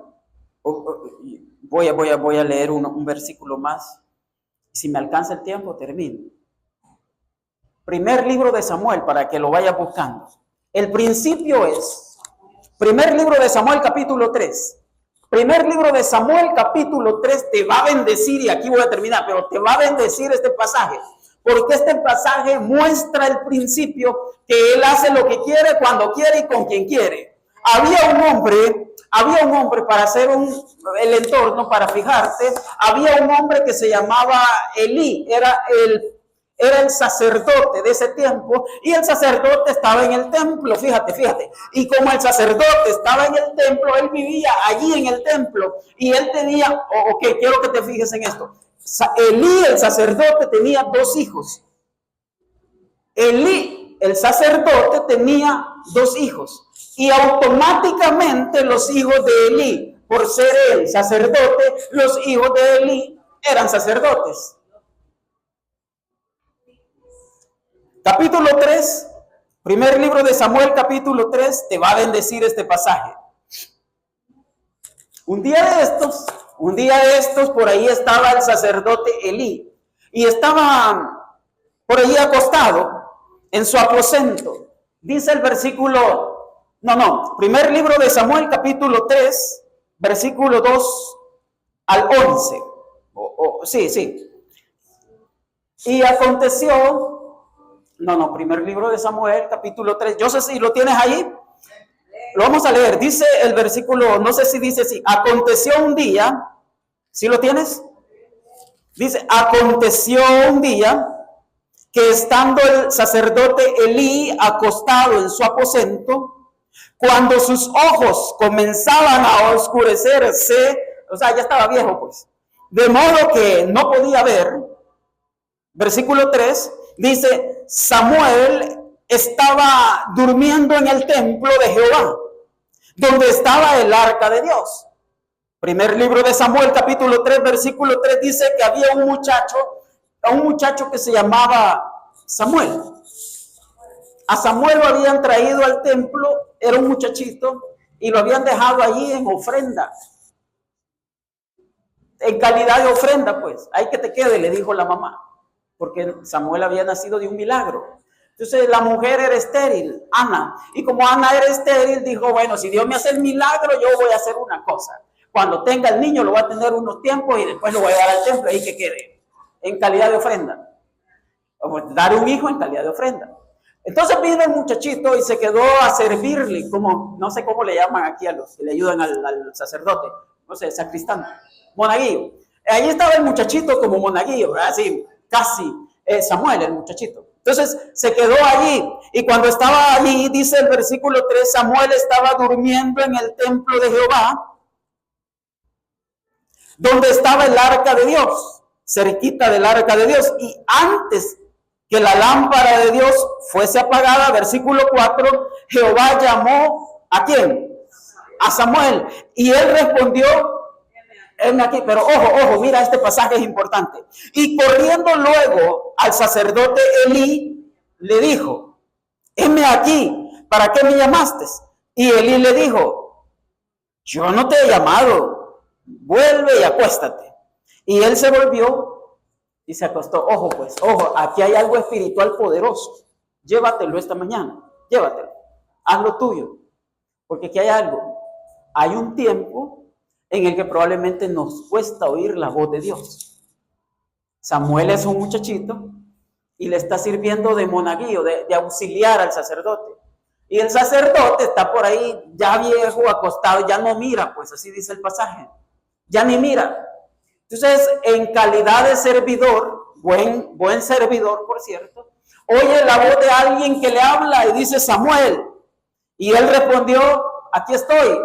voy a leer un versículo más. Si me alcanza el tiempo, termino. Primer libro de Samuel, para que lo vaya buscando. El principio es, primer libro de Samuel, capítulo 3. Primer libro de Samuel, capítulo 3, te va a bendecir, y aquí voy a terminar, pero te va a bendecir este pasaje. Porque este pasaje muestra el principio que él hace lo que quiere, cuando quiere y con quien quiere. Había un hombre para hacer el entorno, para fijarte, había un hombre que se llamaba Elí, era el sacerdote de ese tiempo, y el sacerdote estaba en el templo, fíjate, y como el sacerdote estaba en el templo, él vivía allí en el templo, y él tenía, quiero que te fijes en esto, Elí, el sacerdote, tenía dos hijos. Elí, el sacerdote, tenía dos hijos. Y automáticamente los hijos de Elí por ser él sacerdote, los hijos de Elí eran sacerdotes. Capítulo 3, primer libro de Samuel, capítulo 3, te va a bendecir este pasaje. Un día de estos, por ahí estaba el sacerdote Elí, y estaba por ahí acostado en su aposento. Dice el versículo, primer libro de Samuel, capítulo 3, versículo 2 al 11. Sí. Y aconteció, primer libro de Samuel, capítulo 3. Yo sé si lo tienes ahí. Lo vamos a leer. Dice el versículo, no sé si dice así. Aconteció un día, ¿sí lo tienes? Dice, aconteció un día que estando el sacerdote Elí acostado en su aposento, cuando sus ojos comenzaban a oscurecerse, o sea, ya estaba viejo pues, de modo que no podía ver. Versículo 3 dice, Samuel estaba durmiendo en el templo de Jehová, donde estaba el arca de Dios. Primer libro de Samuel, capítulo 3, versículo 3 dice que había un muchacho que se llamaba Samuel. A Samuel lo habían traído al templo, era un muchachito, y lo habían dejado allí en ofrenda. En calidad de ofrenda, pues, ahí que te quede, le dijo la mamá, porque Samuel había nacido de un milagro. Entonces la mujer era estéril, Ana, y como Ana era estéril, dijo, bueno, si Dios me hace el milagro, yo voy a hacer una cosa. Cuando tenga el niño, lo voy a tener unos tiempos y después lo voy a llevar al templo y que quede en calidad de ofrenda. Dar un hijo en calidad de ofrenda. Entonces vino el muchachito y se quedó a servirle, como, no sé cómo le llaman aquí a los que le ayudan al sacerdote, no sé, sacristán, monaguillo. Ahí estaba el muchachito como monaguillo, así, casi Samuel, el muchachito. Entonces se quedó allí, y cuando estaba allí, dice el versículo 3, Samuel estaba durmiendo en el templo de Jehová, donde estaba el arca de Dios, cerquita del arca de Dios, y antes que la lámpara de Dios fuese apagada, versículo 4, Jehová llamó, ¿a quién? A Samuel, y él respondió, heme aquí. Pero ojo, mira, este pasaje es importante. Y corriendo luego al sacerdote Elí, le dijo, heme aquí, ¿para qué me llamaste? Y Elí le dijo, yo no te he llamado, vuelve y acuéstate. Y él se volvió y se acostó. Ojo, aquí hay algo espiritual poderoso. Llévatelo esta mañana, llévatelo, haz lo tuyo, porque aquí hay algo. Hay un tiempo en el que probablemente nos cuesta oír la voz de Dios. Samuel es un muchachito y le está sirviendo de monaguillo, de auxiliar al sacerdote. Y el sacerdote está por ahí ya viejo, acostado, ya no mira, pues así dice el pasaje. Ya ni mira. Entonces, en calidad de servidor, buen servidor, por cierto, oye la voz de alguien que le habla y dice Samuel. Y él respondió, aquí estoy.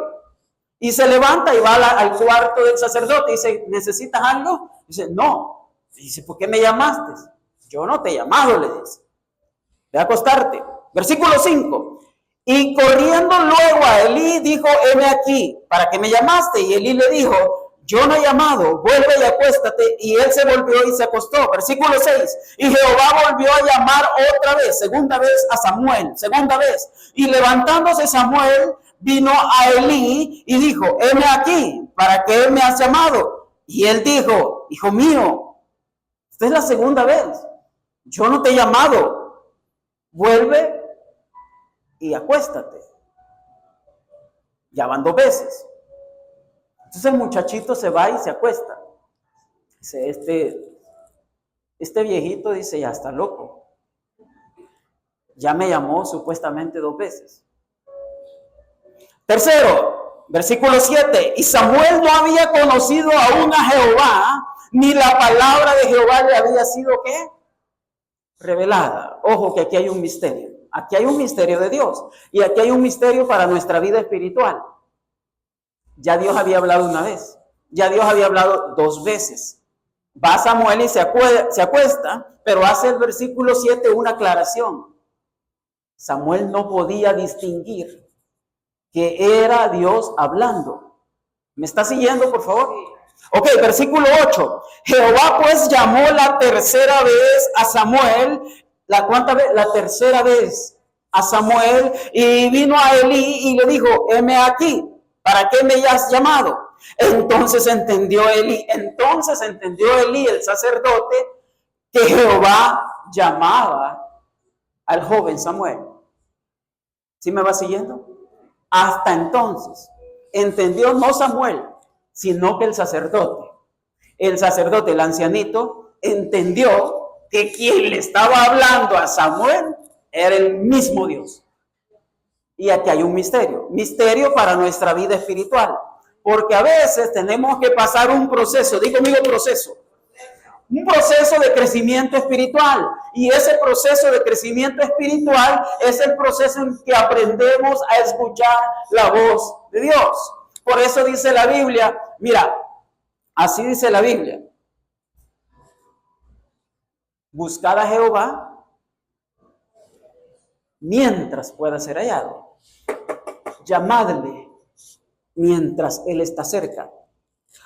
Y se levanta y va al cuarto del sacerdote y dice, ¿necesitas algo? Dice, no. Dice, ¿por qué me llamaste? Yo no te he llamado, le dice. Ve a acostarte. Versículo 5. Y corriendo luego a Elí, dijo, heme aquí, ¿para qué me llamaste? Y Elí le dijo, yo no he llamado, vuelve y acuéstate. Y él se volvió y se acostó. Versículo 6. Y Jehová volvió a llamar otra vez, segunda vez a Samuel, segunda vez. Y levantándose Samuel, vino a Elí y dijo, heme aquí, ¿para qué me has llamado? Y él dijo, hijo mío, esta es la segunda vez, yo no te he llamado, vuelve y acuéstate. Ya van 2 veces. Entonces el muchachito se va y se acuesta. Dice, este viejito, dice, ya está loco. Ya me llamó supuestamente 2 veces. Tercero, versículo 7. Y Samuel no había conocido aún a Jehová, ni la palabra de Jehová le había sido, ¿qué? Revelada. Ojo que aquí hay un misterio. Aquí hay un misterio de Dios. Y aquí hay un misterio para nuestra vida espiritual. Ya Dios había hablado una vez. Ya Dios había hablado 2 veces. Va Samuel y se acuesta, pero hace el versículo 7 una aclaración. Samuel no podía distinguir que era Dios hablando. ¿Me está siguiendo, por favor? Ok, versículo 8. Jehová pues llamó la tercera vez a Samuel. ¿La cuánta vez? La tercera vez a Samuel, y vino a Elí y le dijo, heme aquí, ¿para qué me has llamado? Entonces entendió Elí, el sacerdote, que Jehová llamaba al joven Samuel. ¿Sí me va siguiendo? Hasta entonces entendió no Samuel, sino que el sacerdote, el ancianito, entendió que quien le estaba hablando a Samuel era el mismo Dios. Y aquí hay un misterio para nuestra vida espiritual, porque a veces tenemos que pasar un proceso, digo conmigo proceso, un proceso de crecimiento espiritual, y ese proceso de crecimiento espiritual es el proceso en que aprendemos a escuchar la voz de Dios. Por eso dice la Biblia, mira, así dice la Biblia, buscad a Jehová mientras pueda ser hallado, llamadle mientras Él está cerca.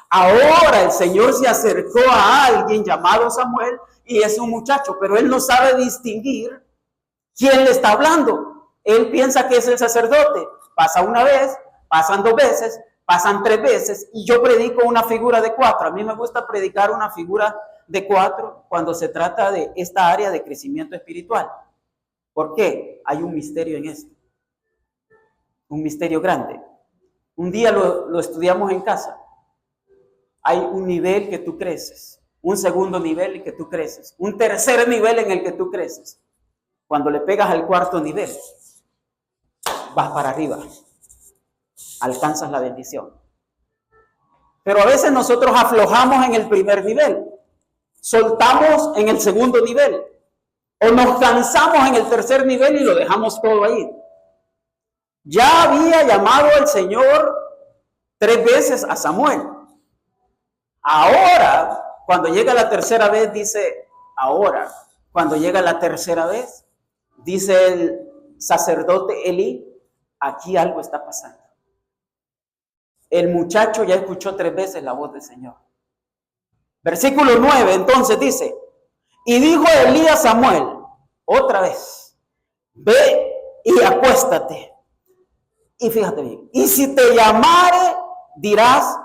Ahora el Señor se acercó a alguien llamado Samuel y es un muchacho, pero él no sabe distinguir quién le está hablando. Él piensa que es el sacerdote. Pasa una vez, pasan 2 veces, pasan 3 veces, y yo predico una figura de 4. A mí me gusta predicar una figura de 4 cuando se trata de esta área de crecimiento espiritual. ¿Por qué? Hay un misterio en esto. Un misterio grande. Un día lo estudiamos en casa. Hay un nivel que tú creces, un segundo nivel en que tú creces, un tercer nivel en el que tú creces. Cuando le pegas al 4.º nivel, vas para arriba, alcanzas la bendición. Pero a veces nosotros aflojamos en el primer nivel, soltamos en el segundo nivel, o nos cansamos en el tercer nivel y lo dejamos todo ahí. Ya había llamado el Señor 3 veces a Samuel. Ahora, cuando llega la tercera vez, dice, dice el sacerdote Elí, aquí algo está pasando. El muchacho ya escuchó 3 veces la voz del Señor. Versículo 9, entonces dice, y dijo Elí a Samuel, otra vez, ve y acuéstate. Y fíjate bien, y si te llamare, dirás,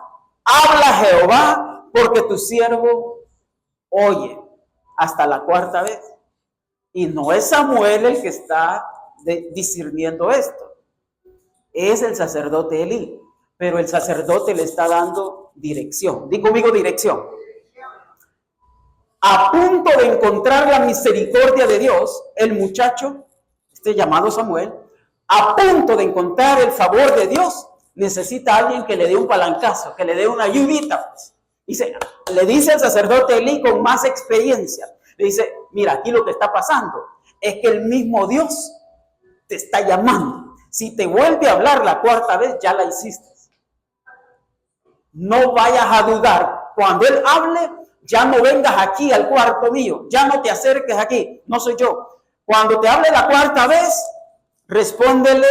habla Jehová, porque tu siervo oye. Hasta la 4.ª vez. Y no es Samuel el que está discerniendo esto. Es el sacerdote Elí. Pero el sacerdote le está dando dirección. Digo conmigo dirección. A punto de encontrar la misericordia de Dios, el muchacho, llamado Samuel, a punto de encontrar el favor de Dios, necesita a alguien que le dé un palancazo, que le dé una ayudita, pues. Le dice al sacerdote Elí con más experiencia, le dice, mira, aquí lo que está pasando es que el mismo Dios te está llamando. Si te vuelve a hablar la 4.ª vez, ya la hiciste. No vayas a dudar. Cuando Él hable, ya no vengas aquí al cuarto mío, ya no te acerques aquí, no soy yo. Cuando te hable la 4.ª vez, respóndele,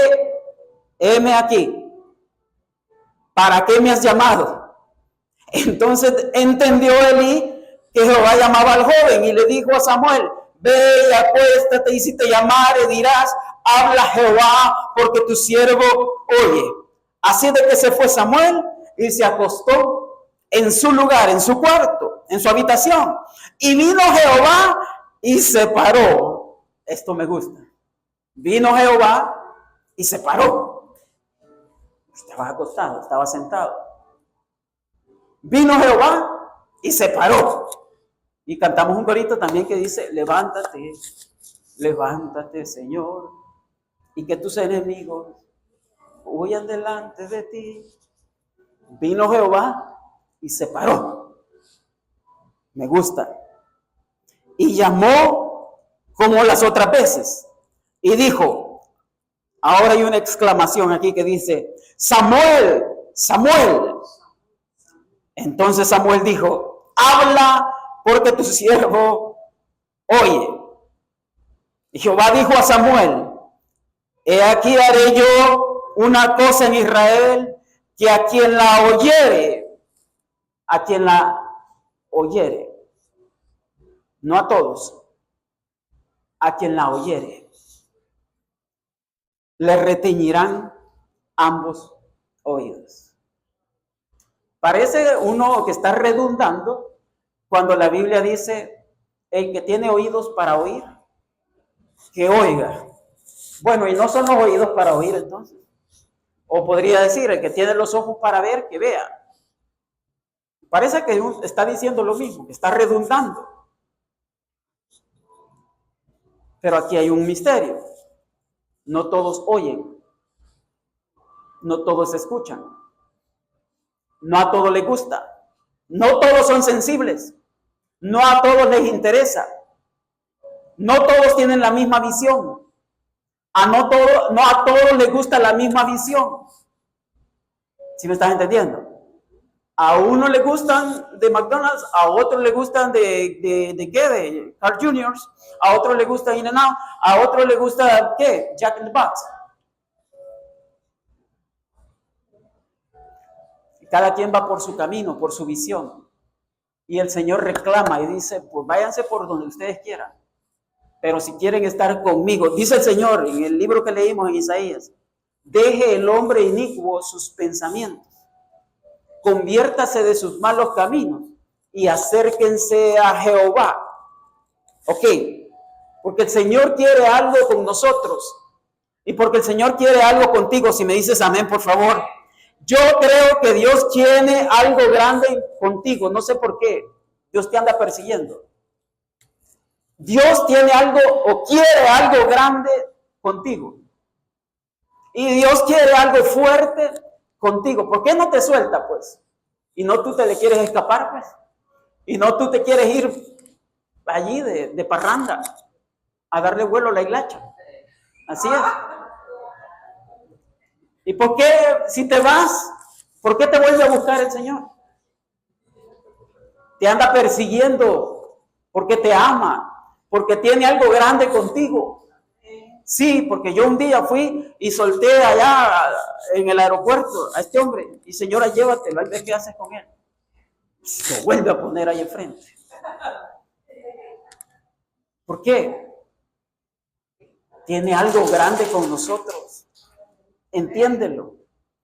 heme aquí. ¿Para qué me has llamado? Entonces entendió Elí que Jehová llamaba al joven y le dijo a Samuel, ve y acuéstate, y si te llamare dirás, habla Jehová, porque tu siervo oye. Así de que se fue Samuel y se acostó en su lugar, en su cuarto, en su habitación. Y vino Jehová y se paró. Esto me gusta. Vino Jehová y se paró. Estaba acostado, estaba sentado. Vino Jehová y se paró. Y cantamos un corito también que dice, levántate, levántate, Señor, y que tus enemigos huyan delante de ti. Vino Jehová y se paró. Me gusta. Y llamó como las otras veces. Y dijo, ahora hay una exclamación aquí que dice, Samuel, Samuel. Entonces Samuel dijo, habla porque tu siervo oye. Y Jehová dijo a Samuel, he aquí haré yo una cosa en Israel que a quien la oyere, no a todos, a quien la oyere, le retiñirán ambos oídos. Parece uno que está redundando cuando la Biblia dice, el que tiene oídos para oír, que oiga. Bueno, y no son los oídos para oír entonces. O podría decir, el que tiene los ojos para ver, que vea. Parece que está diciendo lo mismo, que está redundando. Pero aquí hay un misterio. No todos oyen. No todos escuchan. No a todos les gusta. No todos son sensibles. No a todos les interesa. No todos tienen la misma visión. No a todos les gusta la misma visión. ¿Sí me estás entendiendo? A uno le gustan de McDonald's, a otro le gustan de Carl Jr., a otro le gusta In-N-Out, a otro le gusta, ¿qué? Jack in the Box. Cada quien va por su camino, por su visión. Y el Señor reclama y dice, pues váyanse por donde ustedes quieran. Pero si quieren estar conmigo, dice el Señor en el libro que leímos en Isaías, deje el hombre inicuo sus pensamientos, conviértase de sus malos caminos y acérquense a Jehová. Ok, porque el Señor quiere algo con nosotros y porque el Señor quiere algo contigo. Si me dices amén, por favor. Yo creo que Dios tiene algo grande contigo. No sé por qué. Dios te anda persiguiendo. Dios tiene algo o quiere algo grande contigo. Y Dios quiere algo fuerte contigo. ¿Por qué no te suelta, pues? Y no tú te le quieres escapar, pues. Y no tú te quieres ir allí de parranda a darle vuelo a la hilacha. Así es. ¿Y por qué, si te vas, por qué te vuelve a buscar el Señor? Te anda persiguiendo porque te ama, porque tiene algo grande contigo. Sí, porque yo un día fui y solté allá en el aeropuerto a este hombre y señora, llévatelo, a ver qué haces con él. Lo vuelve a poner ahí enfrente. ¿Por qué? Tiene algo grande con nosotros. Entiéndelo.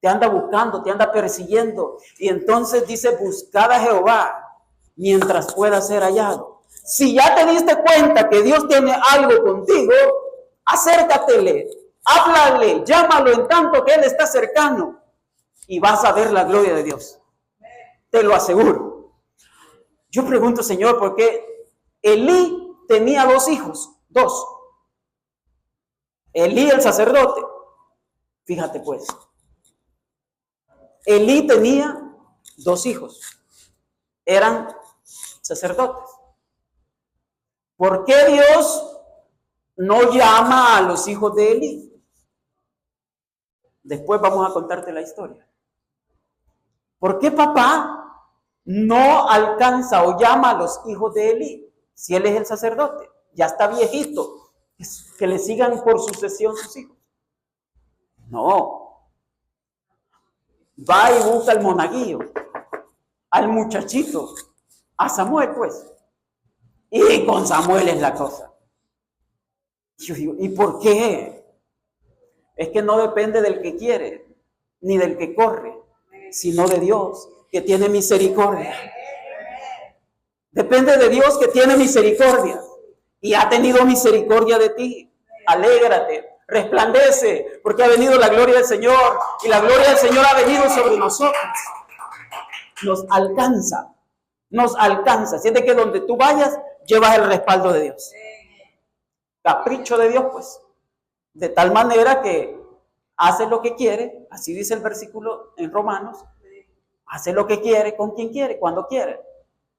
Te anda buscando, te anda persiguiendo. Y entonces dice, buscad a Jehová mientras pueda ser hallado. Si ya te diste cuenta que Dios tiene algo contigo, acércatele, háblale, llámalo en tanto que Él está cercano y vas a ver la gloria de Dios. Te lo aseguro. Yo pregunto, Señor, ¿por qué Elí tenía 2 hijos? 2. Elí el sacerdote. Fíjate pues. Elí tenía 2 hijos. Eran sacerdotes. ¿Por qué Dios no llama a los hijos de Elí? Después vamos a contarte la historia. ¿Por qué papá no alcanza o llama a los hijos de Elí? Si él es el sacerdote, ya está viejito, que le sigan por sucesión sus hijos. No. Va y busca al monaguillo, al muchachito, a Samuel pues. Y con Samuel es la cosa. Yo digo, ¿y por qué? Es que no depende del que quiere, ni del que corre, sino de Dios, que tiene misericordia. Depende de Dios, que tiene misericordia. Y ha tenido misericordia de ti. Alégrate, resplandece, porque ha venido la gloria del Señor. Y la gloria del Señor ha venido sobre nosotros. Nos alcanza, nos alcanza. Siente que donde tú vayas, llevas el respaldo de Dios. Capricho de Dios, pues. De tal manera que hace lo que quiere, así dice el versículo en Romanos, hace lo que quiere, con quien quiere, cuando quiere.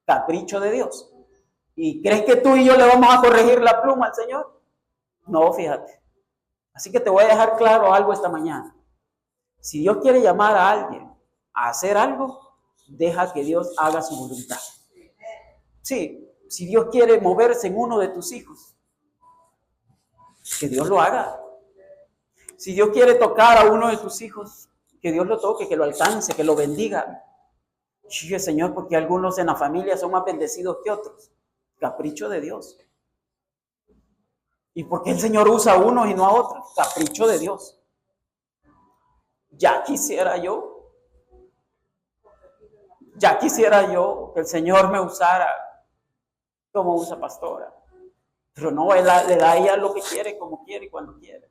Capricho de Dios. ¿Y crees que tú y yo le vamos a corregir la pluma al Señor? No, fíjate. Así que te voy a dejar claro algo esta mañana. Si Dios quiere llamar a alguien a hacer algo, deja que Dios haga su voluntad. Sí, si Dios quiere moverse en uno de tus hijos, que Dios lo haga. Si Dios quiere tocar a uno de tus hijos, Que Dios lo toque, que lo alcance, que lo bendiga. Sí, Señor, porque algunos en la familia son más bendecidos que otros. Capricho de Dios. ¿Y por qué el Señor usa a unos y no a otros? Capricho de Dios. Ya quisiera yo que el Señor me usara como usa pastora. Pero no, Él le da a ella lo que quiere, como quiere y cuando quiere.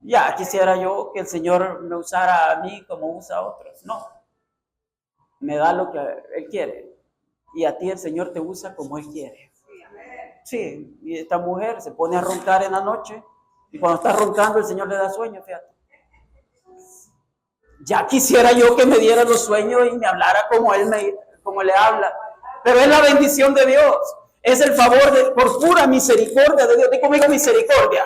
Ya quisiera yo que el Señor me usara a mí como usa a otros. No, me da lo que Él quiere. Y a ti el Señor te usa como Él quiere. Sí, y esta mujer se pone a roncar en la noche y cuando está roncando el Señor le da sueño, fíjate. Ya quisiera yo que me diera los sueños y me hablara como le habla. Pero es la bendición de Dios. Es el favor por pura misericordia de Dios. Dí conmigo misericordia.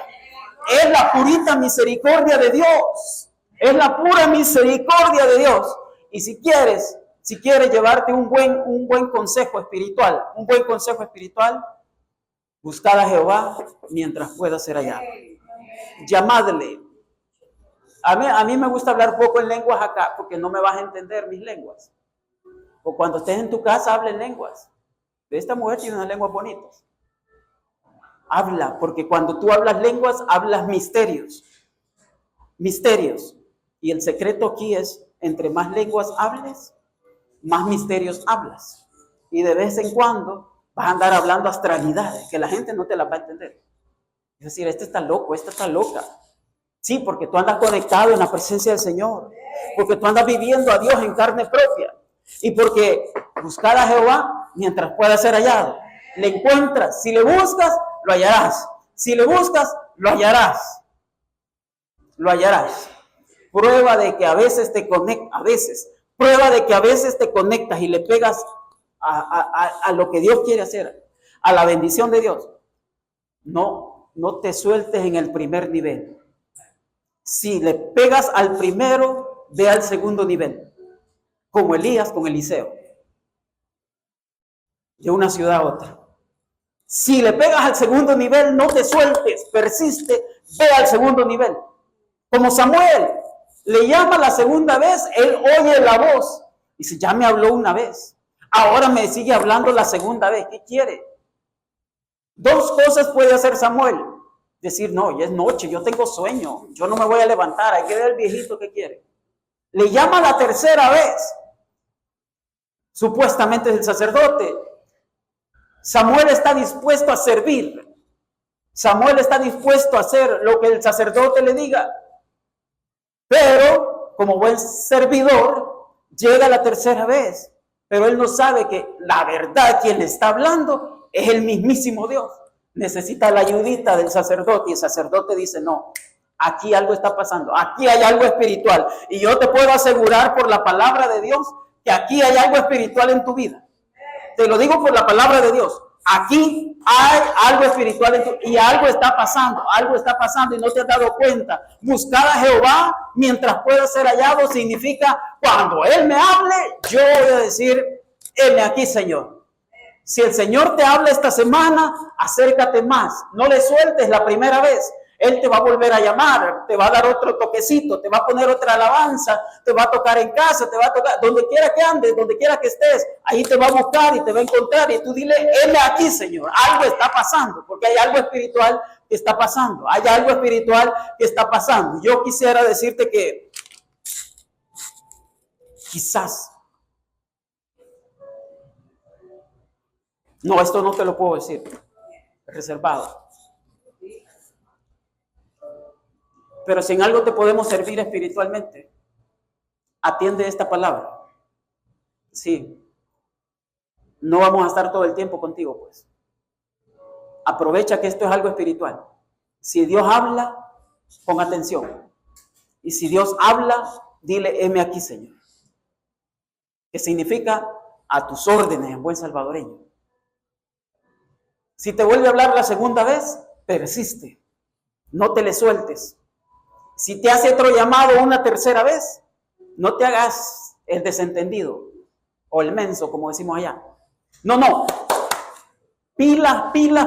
Es la purita misericordia de Dios. Es la pura misericordia de Dios. Y si quieres llevarte un buen consejo espiritual, buscad a Jehová mientras pueda ser hallado. Llamadle. A mí me gusta hablar poco en lenguas acá porque no me vas a entender mis lenguas. O cuando estés en tu casa, habla en lenguas. Esta mujer tiene unas lenguas bonitas. Habla, porque cuando tú hablas lenguas, hablas misterios. Misterios. Y el secreto aquí es, entre más lenguas hables, más misterios hablas. Y de vez en cuando vas a andar hablando astralidades que la gente no te las va a entender. Es decir, este está loco, esta está loca. Sí, porque tú andas conectado en la presencia del Señor. Porque tú andas viviendo a Dios en carne propia. Y porque buscar a Jehová mientras pueda ser hallado. Le encuentras. Si le buscas, lo hallarás. Si le buscas, lo hallarás. Lo hallarás. Prueba de que a veces te conectas. Prueba de que a veces te conectas y le pegas a lo que Dios quiere hacer. A la bendición de Dios. No te sueltes en el primer nivel. Si le pegas al primero, ve al segundo nivel. Como Elías con Eliseo. De una ciudad a otra. Si le pegas al segundo nivel, no te sueltes, persiste, ve al segundo nivel. Como Samuel, le llama la segunda vez, él oye la voz. Dice, ya me habló una vez. Ahora me sigue hablando la segunda vez. ¿Qué quiere? Dos cosas puede hacer Samuel. Decir, no, ya es noche, yo tengo sueño, yo no me voy a levantar, hay que ver el viejito que quiere. Le llama la tercera vez. Supuestamente es el sacerdote. Samuel está dispuesto a servir. Samuel está dispuesto a hacer lo que el sacerdote le diga. Pero, como buen servidor, llega la tercera vez. Pero él no sabe que la verdad quien le está hablando es el mismísimo Dios. Necesita la ayudita del sacerdote y el sacerdote dice, no, aquí algo está pasando, aquí hay algo espiritual. Y yo te puedo asegurar por la palabra de Dios que aquí hay algo espiritual en tu vida. Te lo digo por la palabra de Dios. Aquí hay algo espiritual y algo está pasando y no te has dado cuenta. Buscar a Jehová mientras pueda ser hallado significa cuando Él me hable, yo voy a decir, heme aquí, Señor. Si el Señor te habla esta semana, acércate más. No le sueltes la primera vez. Él te va a volver a llamar, te va a dar otro toquecito, te va a poner otra alabanza, te va a tocar en casa, te va a tocar donde quiera que andes, donde quiera que estés. Ahí te va a buscar y te va a encontrar. Y tú dile, heme aquí, Señor. Algo está pasando, porque hay algo espiritual que está pasando. Hay algo espiritual que está pasando. Yo quisiera decirte que quizás... No, esto no te lo puedo decir. Reservado. Pero si en algo te podemos servir espiritualmente, atiende esta palabra. Sí. No vamos a estar todo el tiempo contigo, pues. Aprovecha que esto es algo espiritual. Si Dios habla, pon atención. Y si Dios habla, dile, heme aquí, Señor. Que significa a tus órdenes en buen salvadoreño. Si te vuelve a hablar la segunda vez, persiste. No te le sueltes. Si te hace otro llamado una tercera vez, no te hagas el desentendido o el menso, como decimos allá. No. Pilas,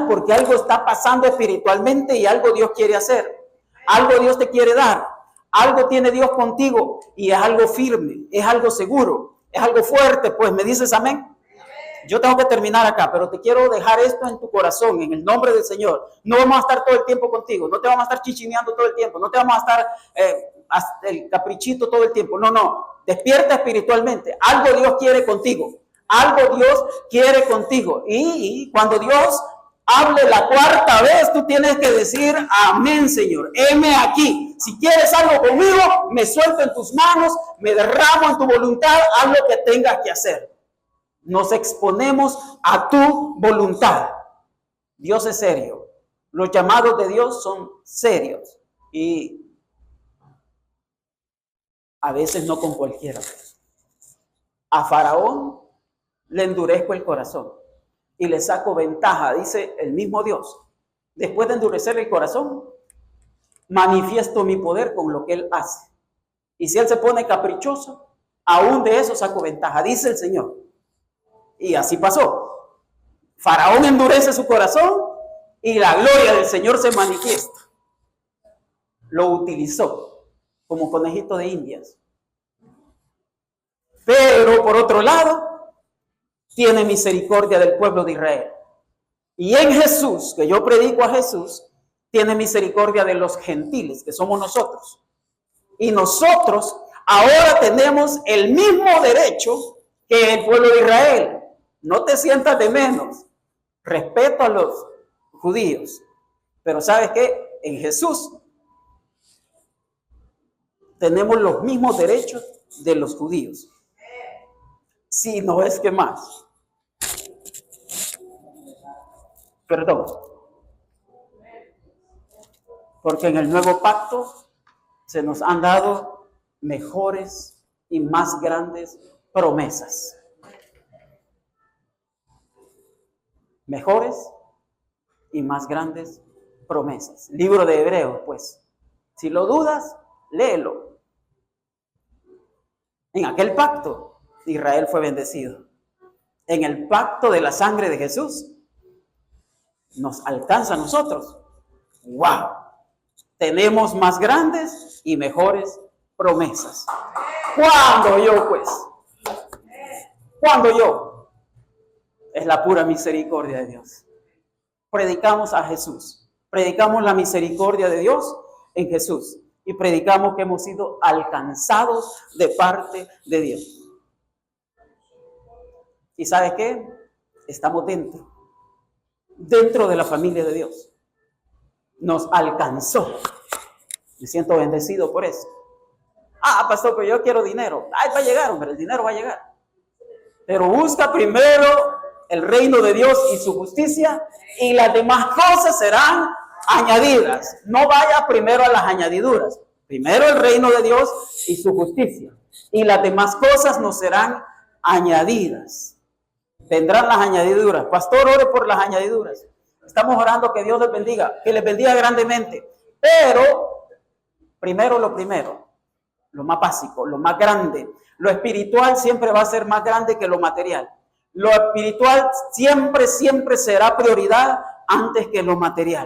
porque algo está pasando espiritualmente y algo Dios quiere hacer. Algo Dios te quiere dar. Algo tiene Dios contigo y es algo firme, es algo seguro, es algo fuerte. Pues me dices amén. Yo tengo que terminar acá, pero te quiero dejar esto en tu corazón, en el nombre del Señor. No vamos a estar todo el tiempo contigo, no te vamos a estar chichineando todo el tiempo, no te vamos a estar el caprichito todo el tiempo. No, no, despierta espiritualmente. Algo Dios quiere contigo, algo Dios quiere contigo. Y cuando Dios hable la cuarta vez, tú tienes que decir, amén, Señor, heme aquí. Si quieres algo conmigo, me suelto en tus manos, me derramo en tu voluntad, haz lo que tengas que hacer. Nos exponemos a tu voluntad. Dios es serio. Los llamados de Dios son serios. Y a veces no con cualquiera. A Faraón le endurezco el corazón y le saco ventaja, dice el mismo Dios. Después de endurecer el corazón, manifiesto mi poder con lo que él hace. Y si él se pone caprichoso, aún de eso saco ventaja, dice el Señor. Y así pasó. Faraón endurece su corazón y la gloria del Señor se manifiesta. Lo utilizó como conejito de indias. Pero por otro lado, tiene misericordia del pueblo de Israel. Y en Jesús, que yo predico a Jesús, tiene misericordia de los gentiles, que somos nosotros. Y nosotros ahora tenemos el mismo derecho que el pueblo de Israel. No te sientas de menos. Respeto a los judíos. Pero ¿sabes qué? En Jesús tenemos los mismos derechos de los judíos. Si no es que más. Perdón. Porque en el nuevo pacto se nos han dado mejores y más grandes promesas. Mejores y más grandes promesas. Libro de Hebreos, pues. Si lo dudas, léelo. En aquel pacto, Israel fue bendecido. En el pacto de la sangre de Jesús, nos alcanza a nosotros. ¡Wow! Tenemos más grandes y mejores promesas. ¿Cuándo yo, pues? ¿Cuándo yo? Es la pura misericordia de Dios. Predicamos a Jesús. Predicamos la misericordia de Dios en Jesús. Y predicamos que hemos sido alcanzados de parte de Dios. ¿Y sabes qué? Estamos dentro de la familia de Dios. Nos alcanzó. Me siento bendecido por eso. Ah, pastor, pero yo quiero dinero. Ay, va a llegar, hombre, el dinero va a llegar. Pero busca primero el reino de Dios y su justicia, y las demás cosas serán añadidas. No vaya primero a las añadiduras. Primero el reino de Dios y su justicia, y las demás cosas nos serán añadidas. Vendrán las añadiduras. Pastor, ore por las añadiduras. Estamos orando que Dios les bendiga, que les bendiga grandemente. Pero primero, lo más básico, lo más grande. Lo espiritual siempre va a ser más grande que lo material. Lo espiritual siempre será prioridad antes que lo material.